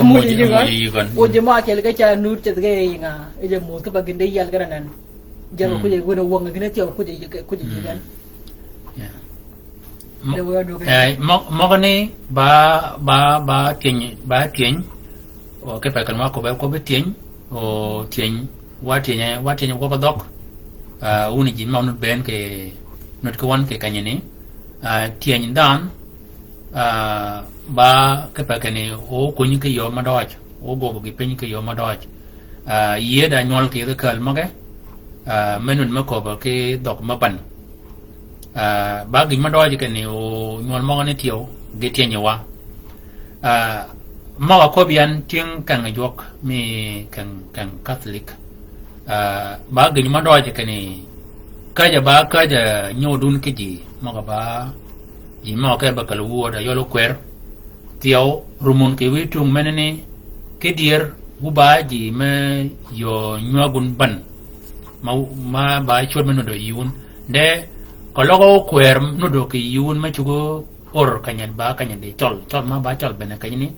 muji jigan o je ma ke ga cha nur che ga yinga e je mo ka bagin dai yal garanan jaro ku je gona wonga gina ti ku je jigan mo ni ba tieng o ke pa kan ma ko ba tieng o tieng wa tieng ko ba dok uni ji ma no ben ke not ko wan ke kanyene tieng dan ba ke pa ke ni o ko ni ke yo ma doj o go gi pe ni ke yo ma doj ye da nyol ke kal ma ke menun ma ko ba ke dok ma ban ba gi ma doj ke ni o nyol ma ne tio ge tieng wa ma ko bian tieng kan yok mi kan Catholic ba gi ma doj ke ni ka ja nyodun ke ji ma ba ji ma ke ba kal wo da yo lo kwer tiao rumun ke wi tung menene ke dier bu ba ji me yo nyagun ban ma ba chot meno do yun de ko logo kwer no do ke yun ma chugo or kanyan de chol ma ba chol bene kanyani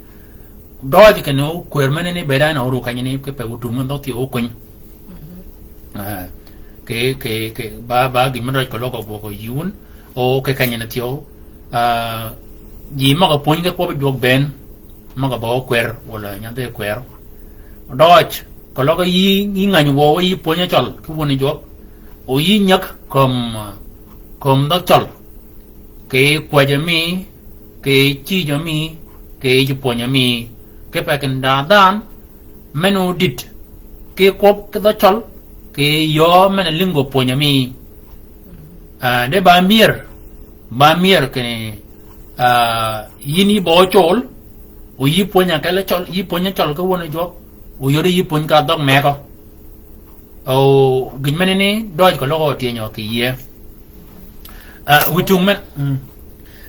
do ji ke no kwer menene be da na oru kanyani ke pe utung no ti o kun ke ba gi mo do ko logo bo ko yun o ke kanyana tio ji ma ko pon ke ko jog ben ma ko ba kwer wala nyande kwer doj ko lo yi ngani wo yi ponya chol ku woni jok o yi nyak kom da chol ke kwa jami ke chi jami ke ji ponya mi ke pa kan da dan menu dit ke kop ke da chol ke yo men lingo ponya mi de ba mir ke yini bo chol o yi ponya ka la chol yi ponya chol ko woni jok o yori yi pon ka dog me ko o gin men ni doj ko logo ti nyo ki ye witung men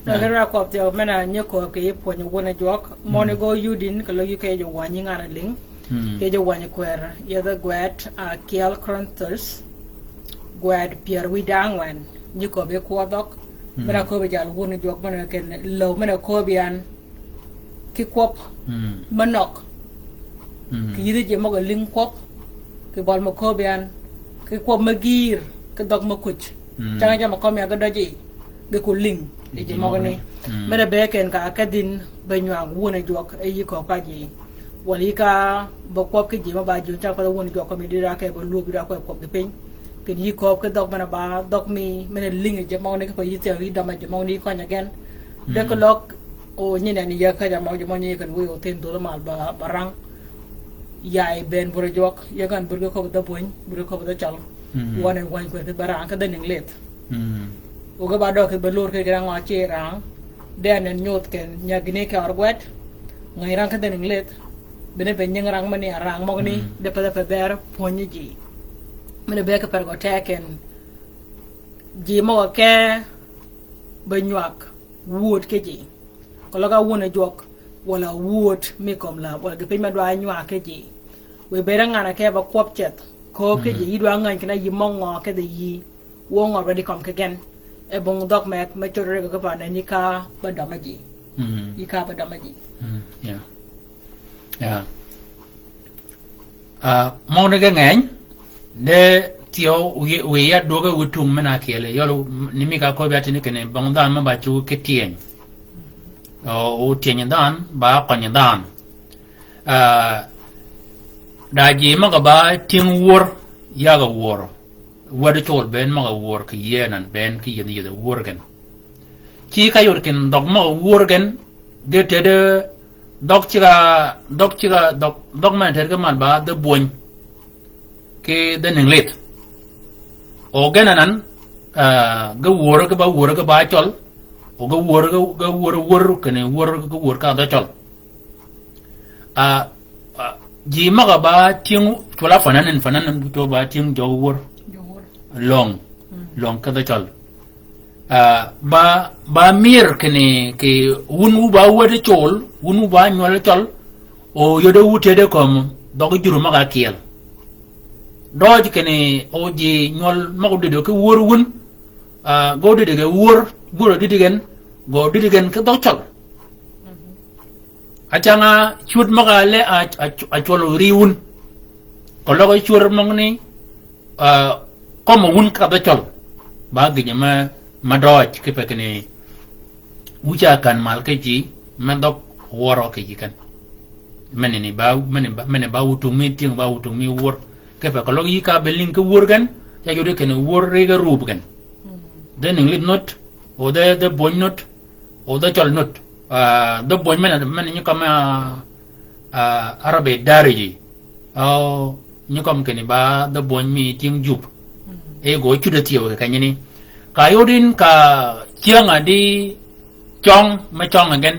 na ra ko te mena nyoko ke ponya wona jok monego yudin ko lo yuke jo wani ngara ling ke jo wani kwera ye the gwet kiel cronthers gwet pier widangwan nyiko be ko dok mena ko be jal wona jok mena ken lo mena ko bian ki kop manok ki yide je mo ling kop ki bol mo ko bian ki kop magir ki dog mo kuch changa jama ko me ga doji be ko ling je mo ni mena be ken ka kadin be nyang wona jok e yi ko ka ji wali ka bo kop ki ji ma ba ju cha ko wona jok ko mi dira ke bo lu bi da ko kop de pin ken yi ko ke dog mana ba dog mi mena ling je mo ni ko yi te ri da ma je mo ni ko nya gen de ko lok o ni ne ni ya ka ja mo je mo ni kan wi o ten do mal ba barang yai ben buru jok ya kan buru ko da poin buru ko da chal wona wan ko ke barang ka da ning let o ga ba do ke belur ke rang wa che rang den en nyot ken nya gine ka orwet ngai rang ka da ning let bene be nyang rang mani rang mo ni de pa ber ponni ji mene be ka per go teken ji mo ke be nyak wood ke ji ko la ga wona jok wala wood mi kom la wala ge pe ma do anywa ke ji we be ngana ke ba kop chet ko ke ji do ngan ke na yi mongo ke de yi wo ngor ba di kom ke gen e bong dok mek ma chore ko ba na ni ka ba da ma ji yi ka ba da ma ji mo ne ge ngan de tio we ya do ga wutum mena kele yo ni mi ka ko ba tin ke ne bong dan ma ba chu ke tien o tien dan ba ko nyan dan da ji ma ga ba tin wor ya ga wor wor chol ben ma ga wor ki yenan ben ki yen yede wor gen ki ka yor ken dog ma wor gen de te de dog chiga dog man ter ga man ba de boñ ke de ning let o genanan ga wor ga ba chol o ga wor kene wor ka da chol ji ma ga ba ting chola fanan to ba ting jo wor long ka da chol ba mir kene ke unu ba wede chol unu ba nyol chol o yodo wute de kom do juru ma ga kiel doj kene o ji nyol ma ko de ke wor wun go de ke wor buro didigen go didigen ke do chol achanga chut ma ga le a chol riun ko lo ko chur mong ni ko mo wun ka da chol ba gi ma doj ke pe kene uja kan mal ke ji ma dok woro ke ji kan menene ba wutu mi ting ba wutu mi wor ke pe ko lo yi ka belin ke wor gan ya jode kene wor re ga rub gan den inglit not o de boy not o de chol not de boy men ni kama arabe dariji o ni kom kene ba de boy mi ting jup e go chu de tiyo ka nyini ka yodin ka chiang adi chong ma chong again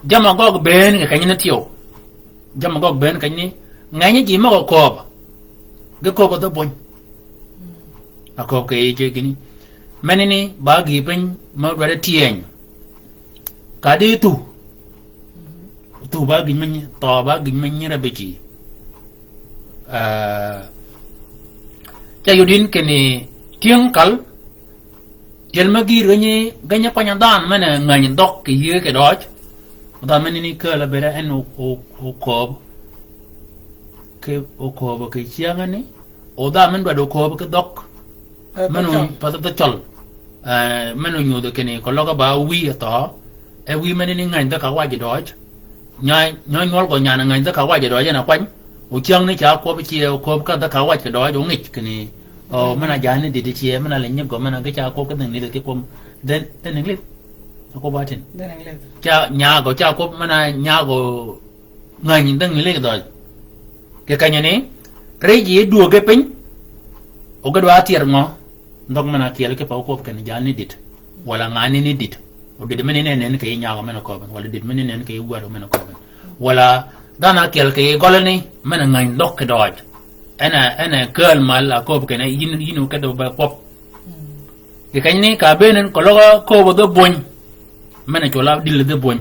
jama go ben ka nyina tiyo jama go ben ka ni ngani ji ma ko ge ko de boy ako ke je gini menini ba gi pen ma ba de tien ka di tu ba gi men to ba gi men ni ra be ji cha yudin ke ni tieng kal tel ma gi re ni ganya pa nya dan mena ngani dok ki ye ke doj da menini ke la be ra en o ko ke chiang ni o da men ba do ko ke dok manu patata chol manu nyu de kene ko loga ba wi to e wi menini ngai da ka wa ji doj nyai nyol ko nyana ngai da ka wa ji doj na kwan o chang ni cha ko bi che ko ka da ka wa che do jo ngi kini o mana ja ni di che mana le nyem ko mana ga cha ko ka ni le ke ko den ni ko ba tin cha nya go cha ko mana nya go ngai ni dang ni le do ke ka nya ni re ji du ge pin o ga do tier ngo ndok mana tiel ke pa ko ke ni ja ni dit wala ngani ni dit o dit meni ne ke nya ga mana ko ban wala dit meni ne ke yu ga mana ko ban wala dana kel ke golani mana ngai ndok ke do ana girl mal ko ke na yin ke do ba pop ke ka ni ka benen ko lo ko bo do bon mana chola dil de boñ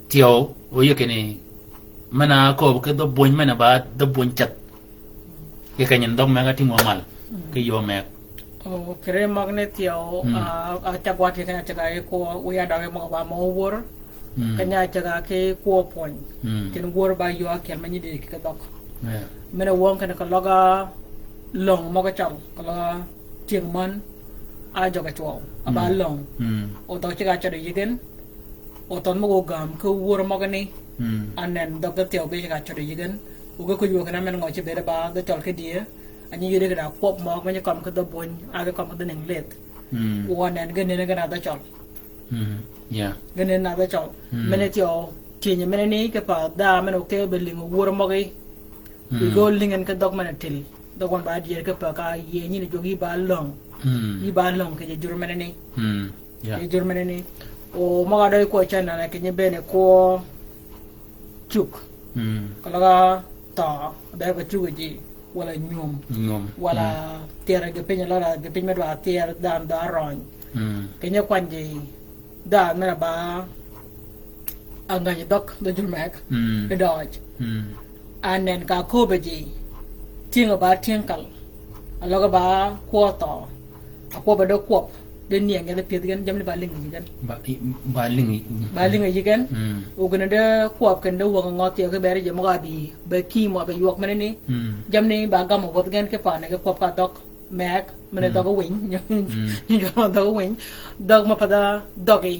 tio o yekene mana ko ke do boñ mana ba do boñ chat ke kanyen dom ma ngati mo mal ke yo me o kere magne tio a chagwati kana chaga ko uya dawe mo ba mo wor kanya chaga ke ko poñ ken wor ba yo kel mani de ke dok mana won kana ko loga long mo ga cham ko la tieng man a joga chuo aba long o to chiga chade yigen o ton mo gam ko wor mo gani anen dog da teo be chiga chade yigen u ko ku yu kana men ngo che be ba da chol ke dia ani yede ga pop mo ma kom ko da bon a ga kom ko da ning let o anen ga ne ga da chol ya ga ne na da chol men teo ti ni men ni ke pa da men o ke be ling wor mo gi u go lingen ka dog man til dog on ba dia ke pa ka ye ni ni jogi ba long i ba long ke jurmene ni ye jurmene ni o maga doy ko chana na ke nyebene ko chuk kala ta da ko chuk ji wala nyum wala tera ge penya la ge penya do ter dan da ron ke nya kwanje da na ba anga ni dok do jurmek ke doj anen ka ko beji tinga ba tinkal aloga ba ko to ako ba do kwop den niang ga pet gan jam le ba ling yi gan ba ling yi gan o gna de kwop kan do wa ngot ye ke bere je mo ga bi ba ki mo ba yok mane ni jam ni ba ga mo bot gan ke pa ne ke kwop ka dok mek mane do go win ni do do win dog ma pa da dogi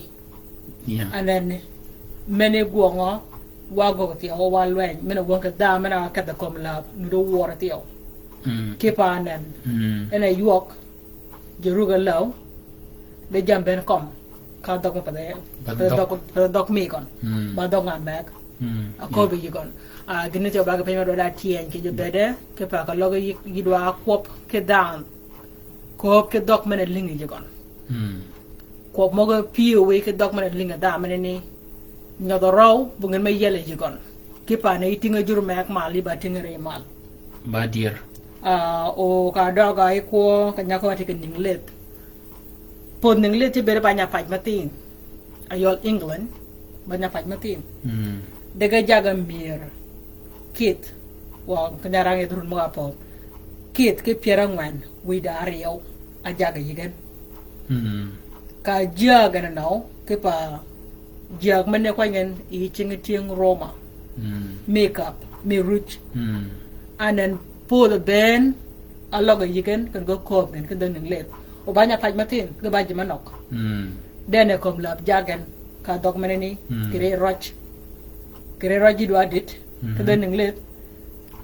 and then mane go ngo wa go ti o wa lwen mane go ka da mane ka da kom la do wor ti o ke pa nen ene yok jeruga law de jamben kom ka dog pa de dog mi kon ba dog ngan mek a ko bi gon a gine to ba ga pe do da tien ke je bede ke pa ka logo yi do a kop ke dan kop ke dog men lingi je gon kop mo ga pi we ke dog men linga da men ni nya do raw bu ngeen may yele je gon ke pa ne tinga jur mek mal li ba tinga re mal ba dir o ka dog ai ko ka nya ko ti ke ning let pon ning let ti bere ba nya faj matin ayol England ba nya faj matin de ga jaga mir kit wa ka nya rangi durun mo apo kit ke pierang wan wi da riyo a jaga yigen ka jaga na no ke pa jag man ne ko ngen I ching Roma makeup me ruch anen po the ben a logo yigen kan go ko men kan ning let o ba nya faj matin ke ba ji manok dene kom lab jagen ka dog meneni kire roch do adit ke ning let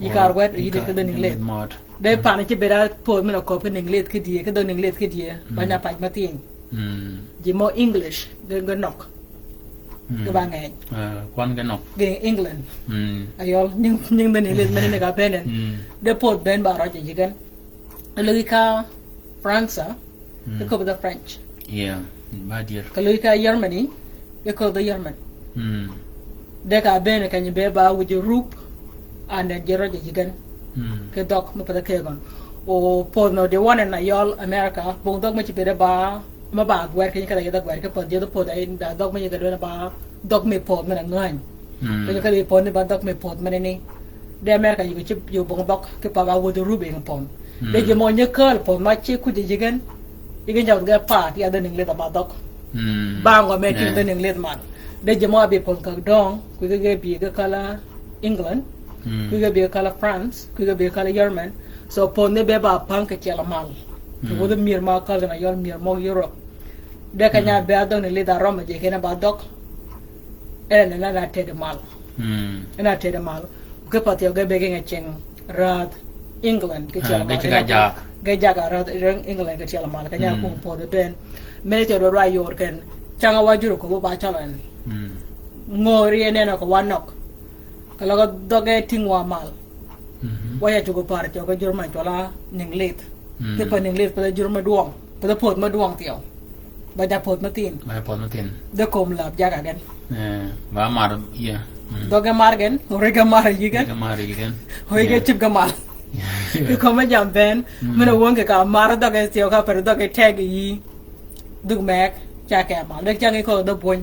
yi kar wet yi de ke ning let de pa ne ci bera po men ko ke ning let ke die ke ning let ke die ba nya faj matin ji mo English de go nok ke ba ngai kwan ga nok ge England ayol ning de ning let meneni ka penen de po ben ba roch yigen logika France ko the French ba dir kalau ka Germany ko the German de ka ben ka ni be ba wuji rup and jero je jigen ke dok mo pada ke gon o po no de one na yol America bo dok mo ci be ba ma ba gwer ke ka da gwer ke po je do po da dok mo ye ga ba dok me po me na ngan ke ka le po ne ba dok me po me ni de America yu ci yu bo dok ke pa ba wuji rup e pon de je mo nye kal po ma ci ku je jigen igen jaw ga pa ti ada ning le da ba dok ba ngo me ti da ning le man de je mo be pon ka dong ku ga bi ga kala England ku ga bi kala France ku ga bi kala German so pon ne be ba pan ka chela mal ku da mir ma kala na yor mir mo Europe de ka nya be da ning le da Roma je ke na ba dok na te de mal na te de mal cái phát tiêu cái bề cái chừng rad England cái chiều cái jaga rad England cái chiều mà cái nhà cũng phổ được bên mấy chiều đó rồi rồi cái chẳng có wajiru có ba chalan ngồi riêng nên nó có one knock cái lo cái đó cái thing wa mal waya juga par cho cái Jerman cho là neng lết cái phần neng lết phải Jerman duong phải phốt mà duong tiêu bây giờ phốt mà tin đó com lab jagaกัน ba mar iya đó cái marกันrồi cái mar gìกันrồi cái chip cái mar cái không phải jam ben mình uống cái mar đó cái tiêu cái phải đó cái tag gì được mẹ cha cái mà được cha cái con đó buồn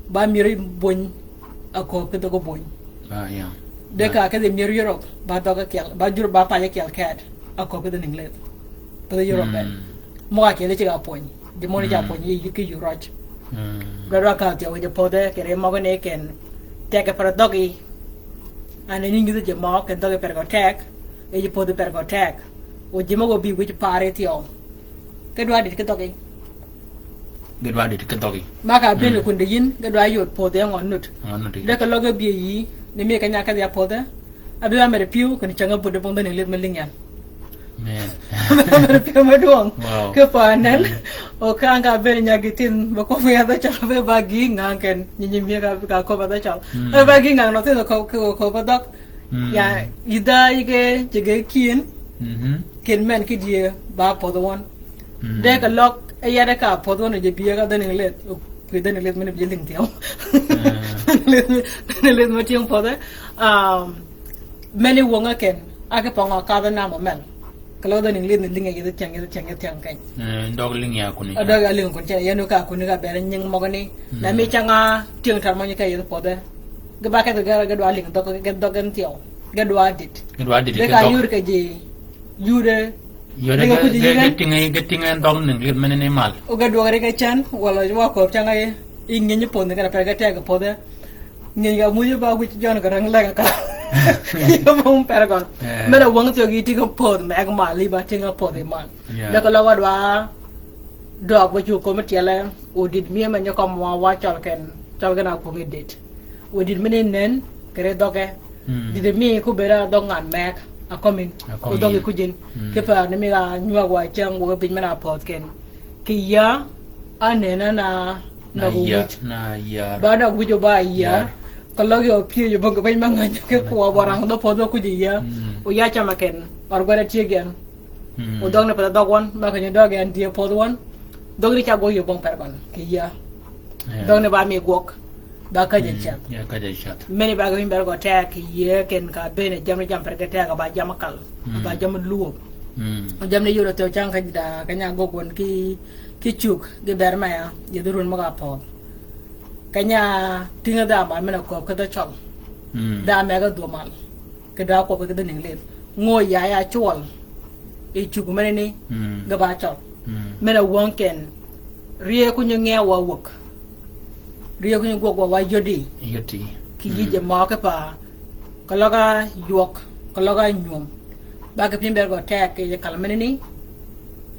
ba miri buồn ở cô cái đó có buồn iya Deka cái gì nhiều Europe ba đó cái kiểu ba jur ba phải kiểu cat ở cô cái đó England tới Europe bên mua cái đấy chỉ là point di mana jadi point cái Europe gara ka tiêu cái pode cái mà cái này cái tag cái para dogi anh ấy như thế mà cái dogi para cái tag cái pode para cái tag o di mà có bị cái pare tiêu cái đó cái dogi maka bên lúc đấy in cái đó yốt pode ngon nút đấy cái logo bị gì ni mi kanya ka dia pode abi wa mere piu kan changa bude bong dan lit melingan mere piu maduang ke panen o ka nga be nya gitin ba ko ya da chal be bagi ngangen ni mi ka ko ba da chal e bagi ngang no te ko ba dak ya ida ige jige kin kin men ki dia ba pode won de ka lok e ya da ka pode won je biya ka dan lit cái đây là mình bị linh thiếu, lên mà tiếng phật đấy, many wong again, cái phong cái đó nam mà mình, kalau đây linh linh cái chẳng cái, dog linh ya kuni, dog linh kuni, ya nuka kuni cái bé nhưng mà cái này, là mấy chẳng tiếng thằng mà như cái đó phật đấy, cái ba cái đó linh dog cái thiếu, cái đó dit, cái yur cái gì, yur Getting dom ning lit mene mal. Oga dua cái chan wala wa ko changa ingin ni pon ka pa ka ta ka pode ni ga mu ba wi jon ka rang la ka yo mo per kon me da wang tyo gi ti ko pod me ga ma li ba ti ga pod man da ka la wa dog ba ju ko ma tiela o dit mi ma nya ko mo wa chal na ko ngi dit o dit mene nen kere doge dit mi ku bera dog ngan mek akomin ko dogi kujin ke pa ne mi ga nyua wa chang wo bin mena pot ken ki ya anena na ya ba da ku jo ba ya kalau yo pi yo bang bin mang ke ko barang do pot ku ji ya o ya chama ken par gora chi gen o dog ne pa dog won ba ka dog en dia pot won dog ri cha go yo bang per kon ki ya dog ne ba mi gok ba ka jen chat ya ka jen chat many ba going ber go ta ki ye ken ka bene jam per ka ta ka ba jam kal ba jam luo jam ne yoro to chang ka da ka nya go kon ki chuk de ber ma ya ye durun ma ga po ka nya tinga da ma mena ko ka da chong da me ga do mal ka da ko ka da ning le ngo ya chol e chuk mene ni ga ba chol mena won ken rie ku nge wa wok ria ko go wa yodi ki je ma ka pa kala ga yok kala ga nyum ba ka pimber go ta ke je kala menini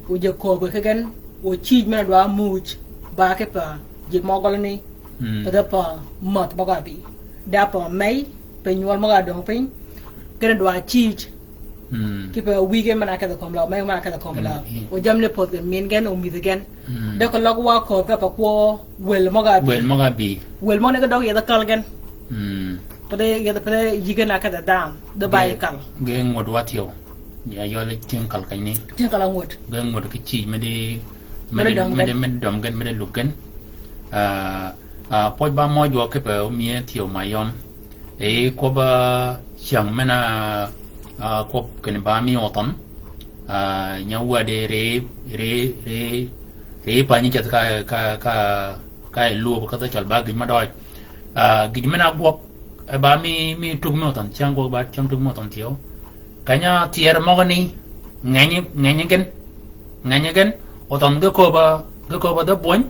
u je ko ko gen o chi me do much ba ka pa je mo go ni pa pa mat ba ga bi da pa mai pe nyol ma ga dong pin ke do chi ki pa wi ge mana ka da kom la mai mana ka da kom la o jam le pot gen min gen o mi gen da ko log wa ko ka pa ko wel mo ga bi wel mo ne ka dog ya da kal gen pada ya da pada jigen aka da dam da bai kal ge ngod wa tiyo ya yo le tin kal kai ni tin kala ngod ge ngod ki chi me dom gen me de lu gen poj ba mo jo ke pa mi tiyo ma yon e ko ba chang mena ko ken ba mi oton nya wa de re pa ni chat ka lu ka ta chal ba gi ma doi gi mena go ba mi tuk mo tan chang go ba chang tuk mo tan tiyo kanya tier mo ni ngani gen oton go ba da bon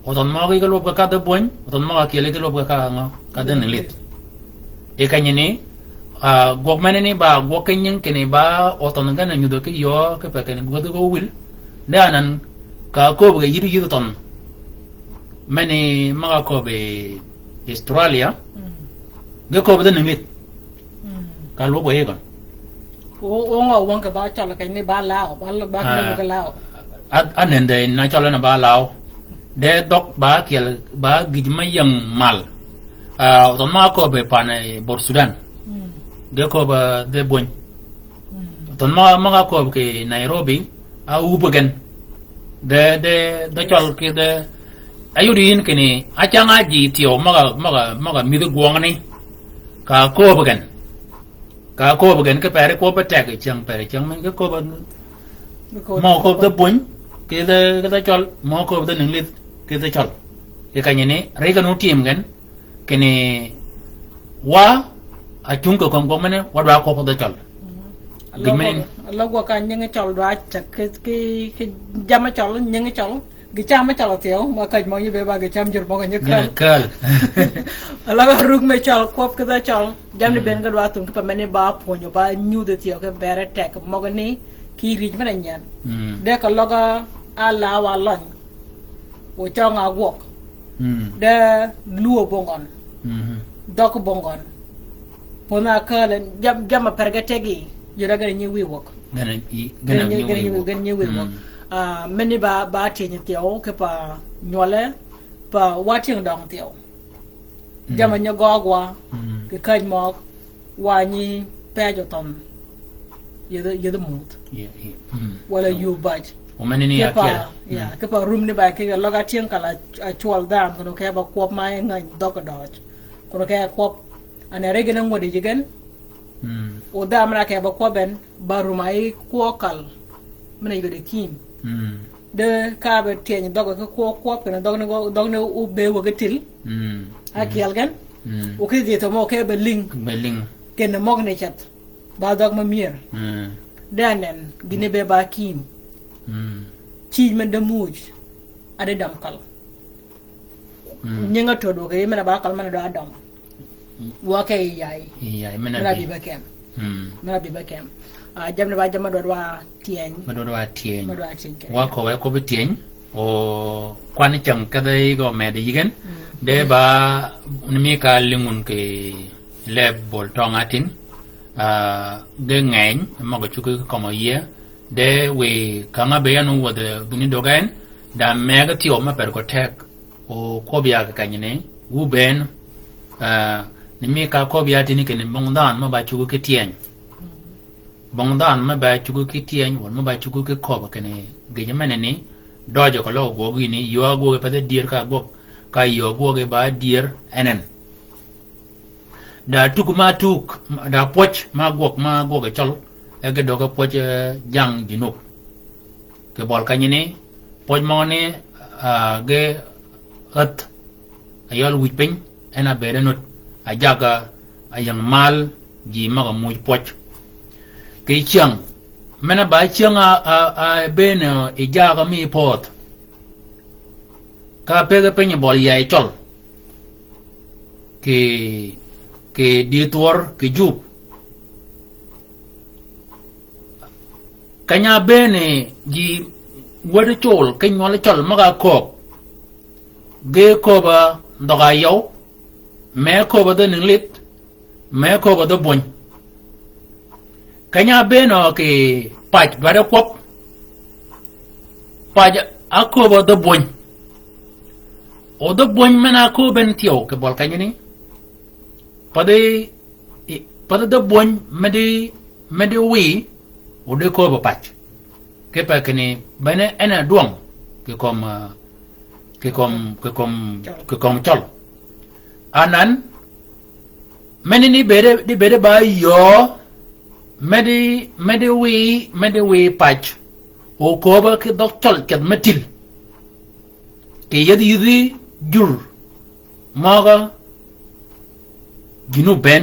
oton mo gi lo ka da bon oton mo ka le lo ka da ni lit e kanya ni gok mana ni ba gok kenyang kene ba oton ga na nyudo ke yo ke pa kene go wil danan ka ko be yidu ton mani maga ko be Australia ga ko be da nimit ka lo boye kon o ngo won ka ba chol ka ni ba lao ba ka lao anen de na chol na ba lao de dok ba kel ba gijma yang mal to ma ko be pane bor Sudan de ko ba de boñ to ma ko ke Nairobi a ubagen de chol ke de ayudin ke ni achanga ji tio maga mi de gwang ni ka ko bagen ke pare ko ba tek chang pare chang men ke ko ba mo ko de boñ ke de chol mo ko de ning lit ke de chol ke ka ni re ga no tim gen ke ni wa a chung ko kon mene wa da ko de chol lo qua cái những cái chol đó chắc cái jam chol những cái chol cái cham chol tiêu mà cái mọi như vậy ba cái cham chol mọi như cái lo cái rung mấy chol cop cái chol jam đi bên cái đó tung cái mình ba phun ba new the tiêu cái bere tech mọi cái này khi reach mình nhận để cái lo cái ala walon o cho ngà walk để lùa bongon dok bongon pona cái jam mà pergetegi you're gonna new we work gonna new we work many ba change tiêu cái pa nhole pa watching dong tiêu jama nya gogwa cái kai mo wa ni pe jo tom you the mood wala you budge o many ni ya cái pa room ni ba cái loga chiang kala chual dam kono cái ba kwop mai ngai dog dodge kono cái kwop ana regena ngodi jigen o da mana ke ba ko ben barumai ko kal mana yode kim de ka be ten dogo ko pe dog ne u be wo getil akel gan o ke de to mo ke be ling ken mo ne chat ba dog ma mir danen gine be ba kim ci men de muj ade dam kal ñinga to do ke mana ba kal mana do adam wa kay yaay mana bi ba kem mana bi ba kem jam na ba jam do wa tien wa ko be tien o kwan chang ka dai go me de yigen de ba mi ka lingun ke le bol tong atin de ngain ma go chuku ko ma ye de we ka nga be anu wa de buni dogan da me ga tio ma per ko tek o ko biya ka nyine u ben ni mi ka ko biya tini ke ni bongdan ma ba chuku ke tien bongdan ma ba chuku ke tien won ma ba chuku ke ko ba ke ni ge jamane ni dojo ko lo go gi ni yo go ke pa de dir ka yo go ke ba dir enen da tuk ma tuk da poch ma go ke chol e ge do ke poch jang jinuk ke bol ka ni poch mo ni ge at ayol wipin ena bere not ajaga ayang mal ji maga muj poch ke chiang mena ba chiang a ben e jaga mi pot ka pega penya bol ya chol ke ditor ke jup kanya bene ji wada chol ke nyole chol maga kok ge ko ba ndoga yow me ko ba de lit me ko ba de boñ kanya beno ke paj bare kop paj ako ba de boñ o de boñ mena ko ben tiyo ke bol kanya ni pada de boñ medi wi o de ko ba paj ke pa ke ni bene ena duong ke kom chol anan meni ni bere ba yo medi wi patch o ko ba ke dok chol ket metil ke yedi jur maga ginu ben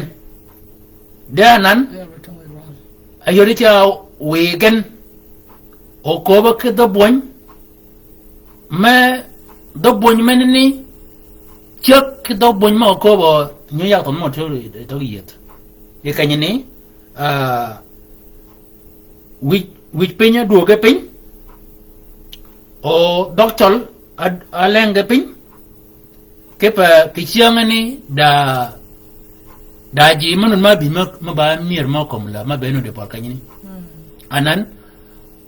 danan ayori cha wegen o ko ba ke do boñ me do boñ menini chak do boñ ma ko ba ñu ya ko mo to yet e ka ni wi penya do ke pin o doctor aleng ke pin ke pa ki chiang ni da ji man ma bi ma ba mir ma kom la ma be no de por kanyini anan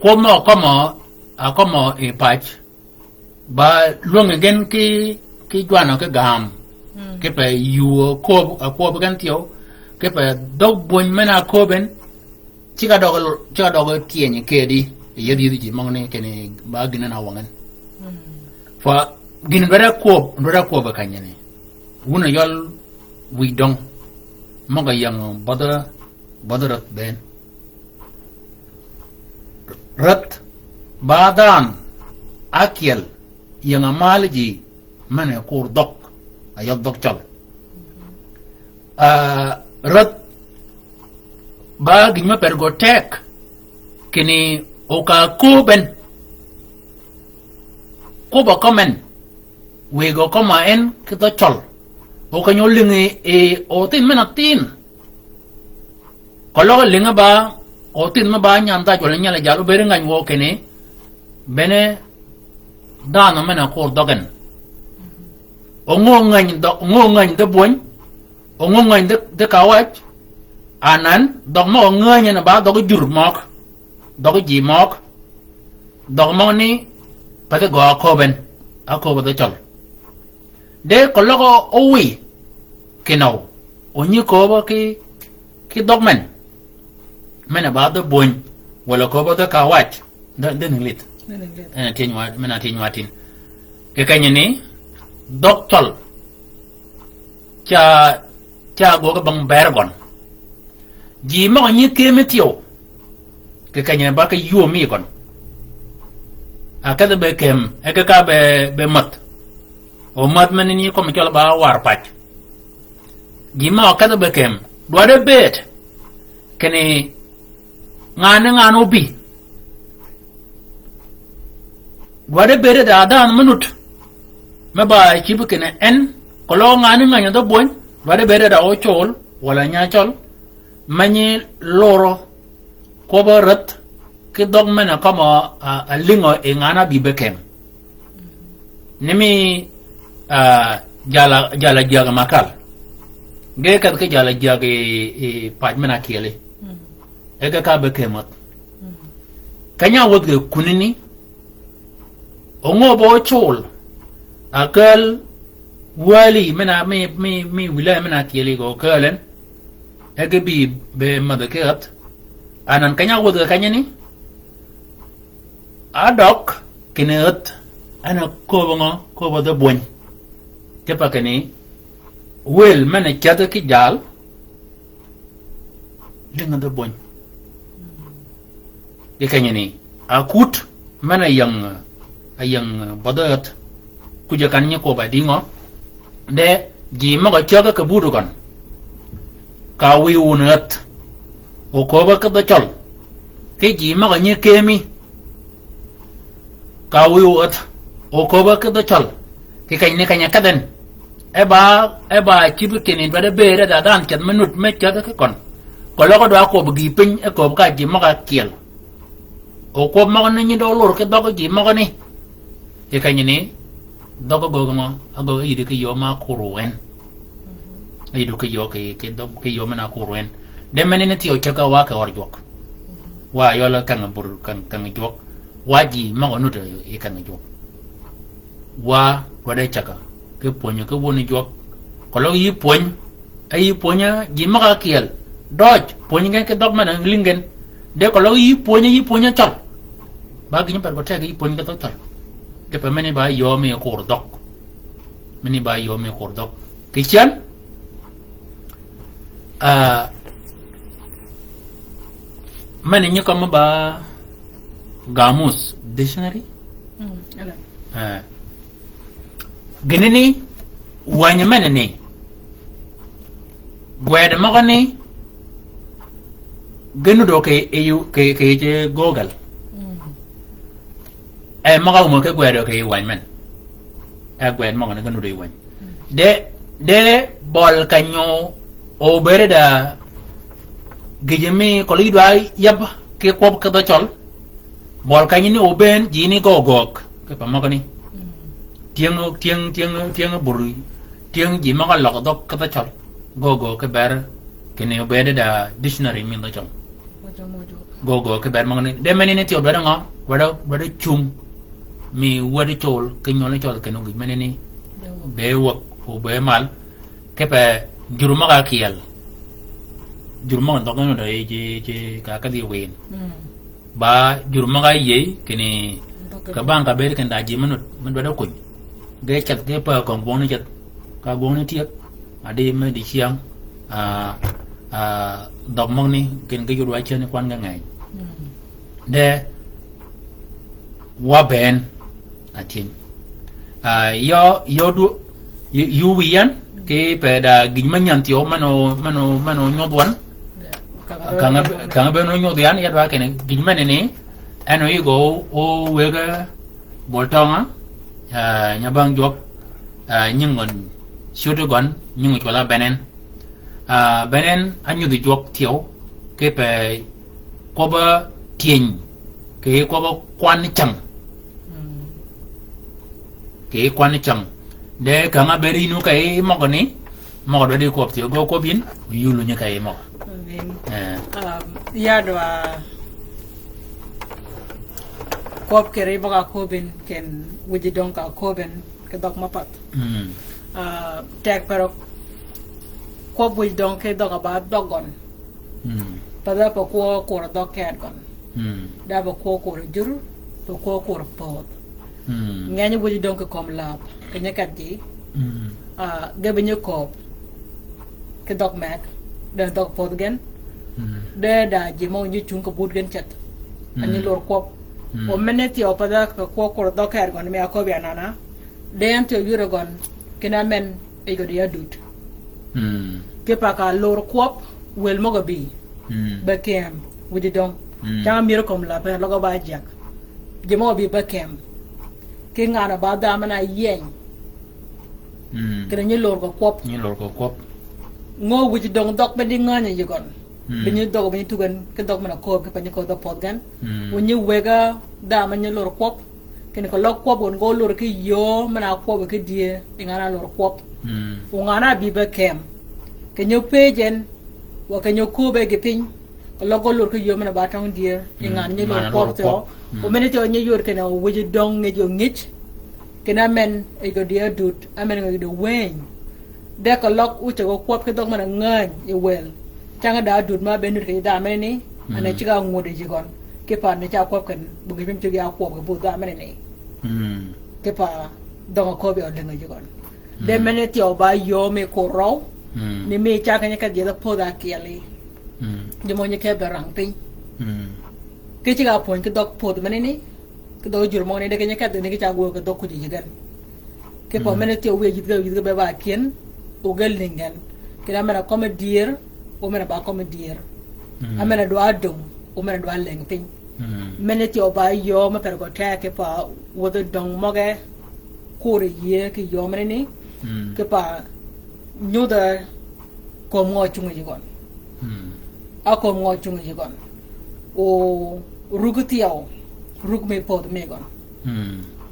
ko mo e patch ba luong again ki jwana ke gam ke pe yu ko gan tio ke pe dog bon mena ko ben chika dogo tienye kedi yedi ji mongne kene ba gina na wangan fa gin bara ko ba kanyane wuna yol wi dong moga yang badarat ben rat badan akyal yang amalji mane kur dok ayat dok chal rat ba gima pergotek kini oka kuben kuba komen wego koma en kita chol oka nyolingi otin menatin kalau linga ba otin ma ba nyanta chol nyala jalu beringa ngo kene bene dana mena kur dogen ngong de boy ngong de kawach anan dog mo nganya na ba dog jur mok dog ji mok dog mo ni pate go akoben akobo de chol de kologo owi kino onyi ko ba ki dog men mena ba de boy wala ko ba de kawach de ninglit tinwa mena tinwa tin ke kanyani dog chol cha go ga bang bergon ji mo ni kemetio ke kanya ba ka yu mi kon akada be kem ka be mat o mat man ni ko mi ba war pat ji mo akada be kem do de bet kene ngano bi do de bere da dan minut me ba ki bu kene en ko lo ngano do boy do de bere da o chol wala nya chol mani loro ko ba rat ke dog mena kama a lingo e ngana bi bekem nimi jala jaga makal ge kat ke jala jaga e paj mena kele e ga ka bekemat kanya wot ge kunini ongo bo chol akal wali mena mi wilaya mena kele go kalen ege bi be madakat anan kanya wodo kanya ni adok kinet ana ko bodo boñ te pakani wel mane chata ki jal linga do boñ e kanya ni akut mana yang bodoyat kuja kanya ko ba dingo de ji ma ko chaga ka budu kan ka wi unat o ko ba ka da chol ke ji ma ga kemi ka wi ut o ko ba ka da chol ke kanya kanya kaden e ba chibu kenin ba de bere da dan chat minut me cha da kon ko lo ko do ko bi pin e ko ka ji ma ga kiel o ko ma na ni do lor ke do ko ji ma ga ni e kanya ni do ko go ma ago yi de ke yo ma kuruwen ay do ke yo ke do ke yo mana kuruwen de menene ti o chaka wa ka warjok wa yo la kan bur kan jok waji ma onu de e kan jok wa de chaka ke ponyo ke woni jok ko lo yi pon ay ponya ji ma ka kiel doj ponyo ngen ke dog mana lingen de ko lo yi ponya chal ba gi par ko te yi ponya ke to chal ke pa meni ba yo me ko dok meni ba yo me ko dok kichen mani ñu ko ba gamus dictionary genini wanya manani gwede magani genu do ke eu ke je google maga mo ke gwede ke wanya man gwede magani genu do wanya de bol kanyo o bereda gejemi ko lido ay yab ke ko ka do chol bol kanyini o ben jini gogok ke pamakani tiang buru tiang ji ma lok dok ka do chol go ke ber kene obede da dictionary min do chong go ke ber mangani de menene ti obede ngo wada chum mi wadi chol ke nyole chol ke no gi menene be wak o be mal ke pe juruma ka kiel juruma ndo ngano da je ka di wen ba juruma ga ye kene ka bang ka ber ken da ji manut man wada kun ge chat ge pa kong bong ni chat ka bong ni tiek ade me di siang dog mong ni ken ke yurwa chen kwan nga ngai de wa ben atin yo du yu wian ke pe da gin manyan tio mano nyodwan kanga be no nyodwan ya ba ken gin manene ano yi go o wega boltonga nyabang jok nyingon shoto gon nyingo chola benen benen anyu di jok tio ke pe ko ba tien ke ko ba kwan chang ke kwan chang de kanga beri nu kai mo ko ni mo do di ko tio go ko bin yulu nya kai mo ya do kop kere baka kobin ken wuji donka koben ke dok mapat tek pero kop wuji donke dok ba dogon pada pa ko dok ket gon da ba ko jur to ko pot ngani wuji donke kom lab ke nyakat ji de benye kop ke dok mek da dok pot gen de da ji mo nyu chung ko bud gen chat ani lor kop o meneti o pada ko dok er gon me ko bi anana de ante yuro gon kina men e go dia dut ke pa ka lor kop wel mo go bi ba kem wuji dong ta mi ro kom la pa lo go ba jak je mo bi ba kem ke ngana ba da mana yen kina ni lor ko kop ngo wuji dong dok be di nganya je gon binyu dog binyu tugan ke dog mana ko ke panyu ko dog pot gan wonyu wega da man lor kop ken ko lok kop on go lor ke yo mana ko ke die ngana lor kop o ngana bi be kem ke nyu pejen wa ke nyu ko be ge pin ko lok lor ke yo mana ba tang die ngana nyu lor kop to o mene to nyu yor ke na wuji dong nge jo ngich ke na men e go dia dut amen go do wen de ko lok u che go kop ke dog mana ngan e wel changa da dud ma benut ke da mene ni ana chiga ngode jigon ke pa ne cha kop kan bu ngi pim chiga kop ke bu da mene ni ke pa dong ko be on denga jigon de mene ti o ba yo me ko ro ni me cha kan ka je da po da ki ali de mo ne ke berang pin ke chiga pon ke dok po mene ni ke do jur mo ne de ke ka de ne ke cha go ke dok ku jigan ke pa mene ti o we jitga be ba kien o gel ningen ke da mena comme dire o mena ba comme dire amena do adum o mena do leng pin mena ti o ba yo ma per go ta ke pa wodo dong moge kore ye ke yo mena ni ke pa nyoda ko mo chungu jigon a ko mo chungu jigon o rugutiao rug me pod me gon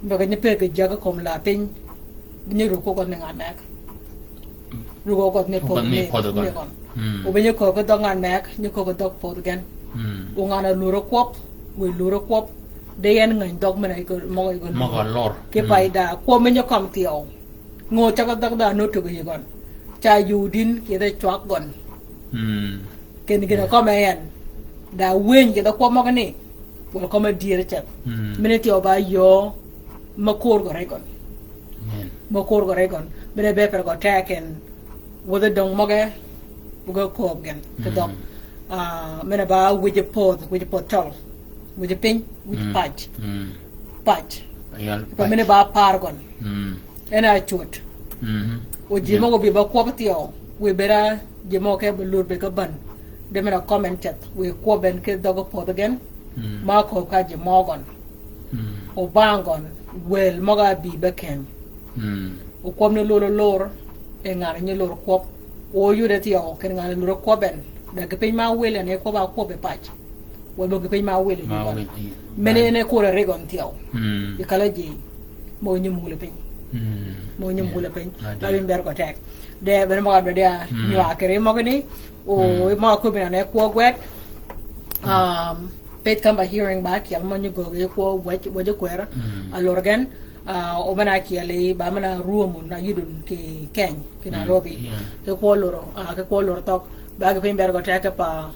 ba ga ne pe ke jaga kom la pin ni ru ko ko ne nganak ru ko ne pod me gon o benye ko ko dong an mek ni ko dog pot gen o ngana luro kop we luro kop de yen ngan dog mena ko mo lor ke paida ko menyo kam tio ngo cha ko dog da no to ge gon cha yudin ke da chwak gon ken gina ko men da wen ke da ko mo ni ko ko me dire cha mena tio ba yo ma kor go re gon ma kor go re gon mena be per go taken wo da dong mo ge bugo ko gen ke dog mena ba wije pot tol wije pin wije patch pa mena ba pargon ena chut o jimo go bi ba ko patio we bera jimo ke bulur be ka ban de mena comment chat we ko ben ke dog pot gen ma ko ka jimo gon o bangon wel moga bi be ken o kom ne lor e ngara ni lor ko o yude ti o ken ngale luro ko ben da ke pe ma wele ne ko ba ko be pach wo do ke pe ma wele mene ne ko re gon ti o e kala ji mo nyu mule pe mo nyu mule pe da bin ber ko tek de ben mo de nyua kere mo gani o mo ko ben ne ko gwet pet kamba hearing back yal mo nyugo ko waje kwera alorgan o bana ki ale ba mana ruomu na yudun ki ken ki Nairobi ke ko loro tok ba ga pember go take pa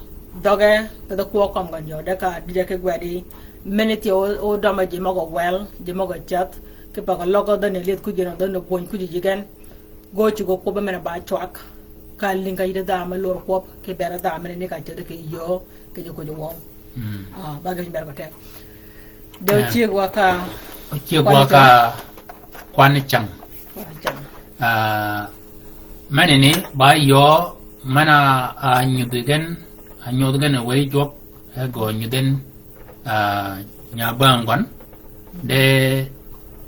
doge to ko kom ganjo de ka de ke gwedi minute o dama je mo go well je mo go chat ke pa logo da ne let ku jeno da no pon ku jigen go ci go ko ba mena ba chwak ka linga ida da ma lor ko ke bera da ma ne ka te ke yo ke ko jo won ba ga pember go take do ci go ka kwani chang mane ni ba yo mana nyudugen we job go nyuden nya bangon de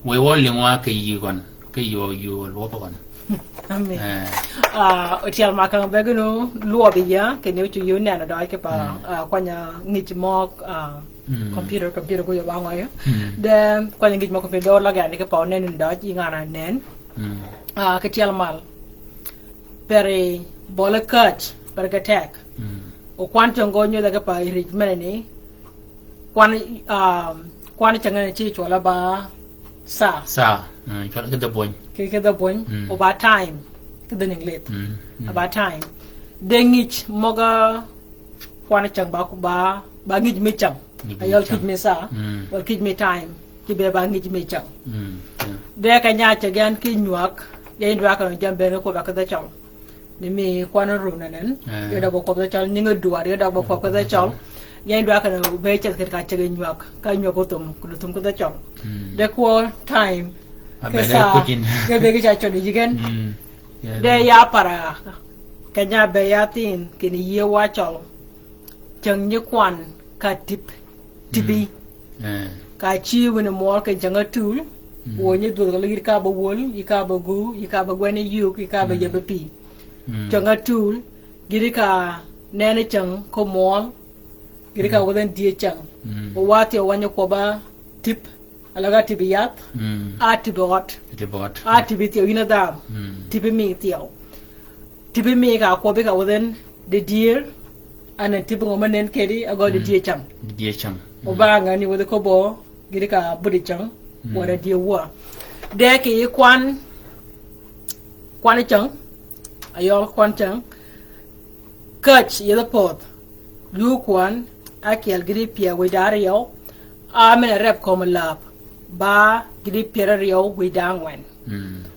we wolli ngwa ke yigon ke yo lo bagon amen otial makang begunu luobi ya ke ne chu yun na da ke pa kwanya ngich mo computer ko yo bango ya de kwanya ngich mo computer la ga ne ke pa nen da ji ngana nen ke tial mal pere bola cut per ke tek o kwanto ngonyo da ke pa rich menene kwan changa chi chola ba sa chola ke da boy o ba time ke da ninglet about time dengich moga kwan chang ba ku ba ngij me chang ayol kij me sa wal kij me time ki be ba ngij me chang de ka nya cha gan ki nyuak ye ndwa ka jambe ko ba ka da chang ni mi kwan ru na nen ye da bo ko da chang ni ngadua ye da bo ko da chang yang dua kan beca kita cakap nyuak, kan nyuak kutum kita cakap. Dek time, kesa, kita beca cakap ni jigen. Dek ya para, kenya beyatin kini ye wacol, jeng nyekuan ka tipi, ka cium ni mual ke jeng atul, wonye dua kali ika bawol, ika bagu, ika bagwani yuk, ika bajabepi. Jeng atul, giri ka nene jeng ko mual. Kiri ka wadan dia chang o wati o wanya ko ba tip alaga tibiyat a tibot a tibiti ina da tibi mi ka ko be ka wadan de deer ana tibi ngo manen kedi ago de dia chang o ba ngani wada ko bo kiri ka budi chang wada dia wa de ki kwan chang ayo kwan chang kach yela pot lu kwan akiel gripia widario amena rep komlap ba gripia rio widangwen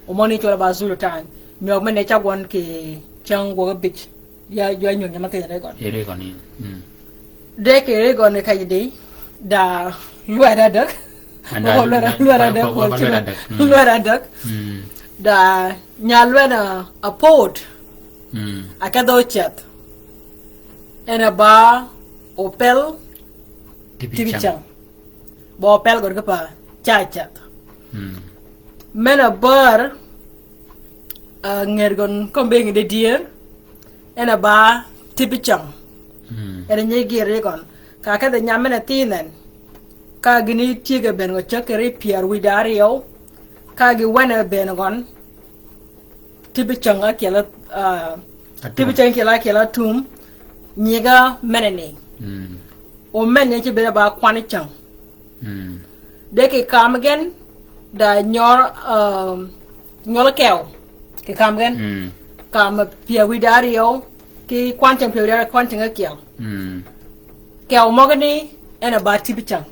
omoni chola ba zulu tan nyog mene chagwan ke changwo bich ya nyo nyamate regon ni de ke regon ne kayidi da luara dak luara dak da nyalwena a pot akado chat ena ba opel tibichang bo opel gor ka pa chachat mena bar ngergon kombeng de dier ena ba tibichang ena nyegi regon ka ka de nyamena tinen ka gini tiga ben go chakere pier widario ka gi wana ben gon tibichang akela tibichang kela tum nyega menene o menne ci bere ba kwani chang de ke kam again da nyor kew ke kam again kam pia widario ki kwanchang pia widario kwanchang kew kew mogani ena ba tibichang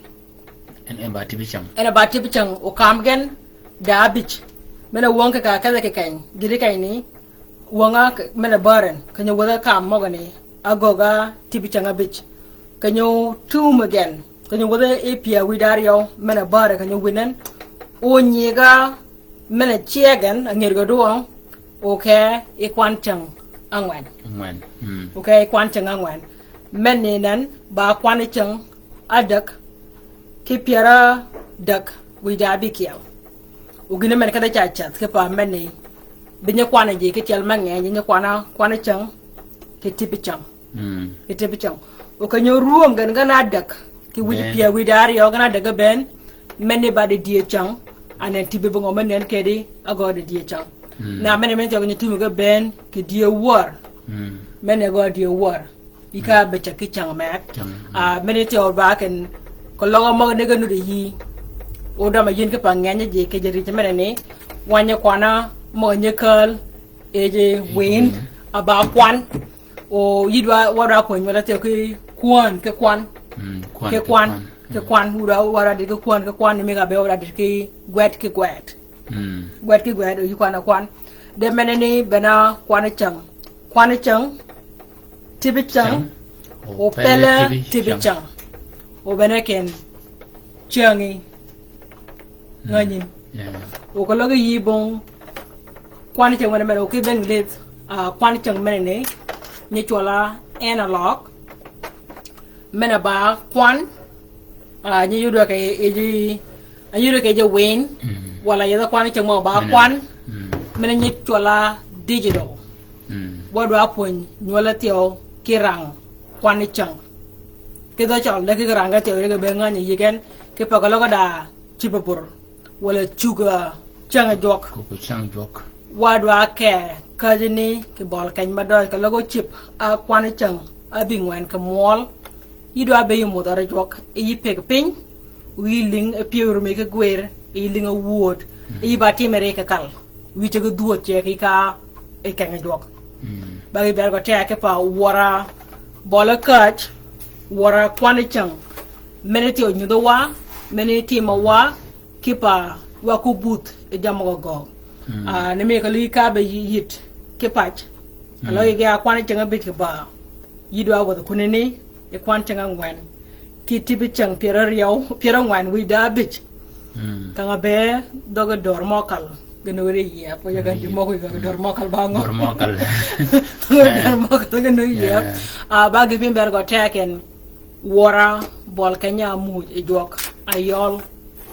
ena ba tibichang o kam again da bich mena wonka ka kaza ke kain gidi kaini wonga mena baren kanya wada kam mogani agoga tibichanga bich kanyo tum again kanyo wada apia widario mena bare kanyo winan o nyega mena chiegen angirgo duo okay ikwanchang angwan okay ikwanchang angwan meninan ba kwanichang adak kipiara dak widabi kiao ugina men kada chachat ke pa meni binya kwana je ke tel mange nya kwanachang ke tibichang o kanyo ruom gan gana dak ki wi pia wi dar yo gana daga ben menne ba de die chang anen tibi bongo menen kedi ago de die chang na mene men to ni tumi ga ben ke dia war mene go dia war ika be cha ki chang mek mene to ba ken ko lo mo ne ga nu de yi o da ma yin ke pa nganya je ke je ri mene ne wanya kwana mo nyekal eje win aba kwan o yidwa wara ko nyala te ko kwan ke kwan ke kwan wara de ke kwan ni mega be wara de ke gwet gwet o yikwana kwan de menene bena kwan chang tibi chang o pele tibi chang o bena ken changi ngani o ko logo yibon kwan chang wala mero ke ben let kwan chang menene ni chola analog mena ba kwan ni yudo ke eji ayudo ke je win wala yada kwan chang mo ba kwan mena ni chola digital bodo apon nyola tio kirang kwan chang ke do chol de ke ranga tio ke be ngani yigen ke pagalo da chipapur wala chuga chang jok ko chang jok wadwa ke kajini ke bol kan madoy ka logo chip a kwan chang a bingwen ka mol yido abe yumo dara jok e pek pin wi ling e piur me ke gwer e ling a wood e bati mere ka kal wi te go duot che ka e kan jok bagi ber ko te ke pa wara bola kach wara kwan chang meneti o nyudo wa meneti ma wa kipa wa ku but e jamo go ne me ka li ka be yit ke pach alo ye ga kwan chang be ke ba yido wa ko kunene e kwan chang ngwan ki tibi chang pera ngwan wi da bich ka be dogo dor mokal genore ya po ya ganti mo ko dor mokal bango dor mokal genore ya ba gi bimber go taken wara bol kanya mu e jok ayol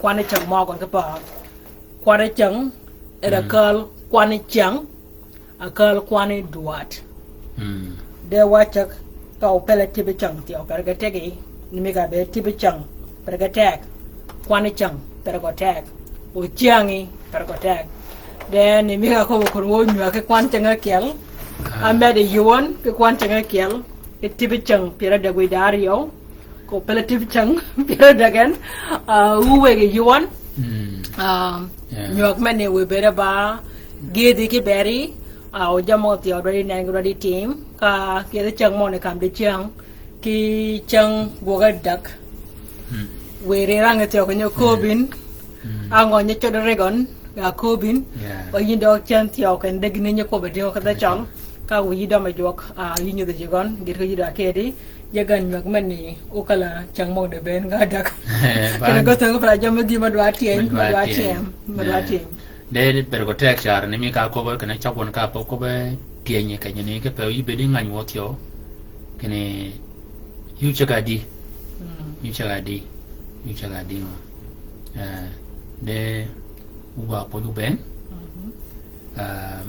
kwan chang mo ko pa kwan chang era kal kwan chang akal kwan duat de wachak ka pele tibi chang ti o perga tegi ni mega be tibi chang perga tag kwan chang perga tag o chiangi perga tag de ni mega ko wo nyu ke kwan chang akel ambe de yuon ke kwan chang akel ke tibi chang pera de guidario ko pele tibi chang pera dagan uwe ge yuon nyok mane we bere ba gedi ke beri o jamo ti already nang ready team ka ke chang mo ne kam de chang ki chang goga dak we re rang te ko nyo kobin ango nye chodo regon ga kobin o yindo chan ti o kan de gne nye ko be de ko da chang ka wi do ma jok yinyo de jigon dir ko yida kedi yagan nyok mani o kala chang mo de ben ga dak kana go to pra jamo di ma dwa tiem de per ko tek char ne mi ka ko ba kana chapon ka po ko ba tienye ka ne ke pe yi be ni ngan wot yo kene yu chaga di ma de uba po du ben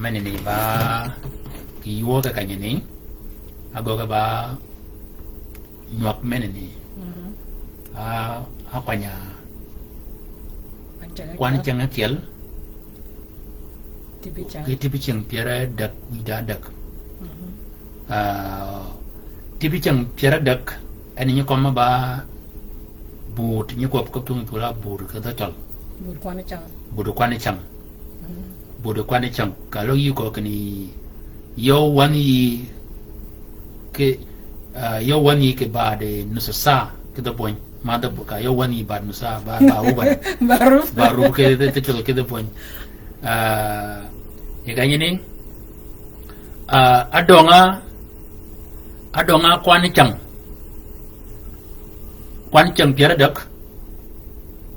mane ni ba ki wo ka kanya ni ago ka ba nyok mane ni apanya kwan chang akel tibi chang piara dak wida dak tibi chang piara dak ani ni koma ba but ni ko tung pula but ka da chal but kwan chang kalau yi ko kani yo wani ke ba de nusa ke da point mada buka yo wani ba nusa ba uban baru ke te cholo ke da point e ganyi ni adonga kwan chang piara dak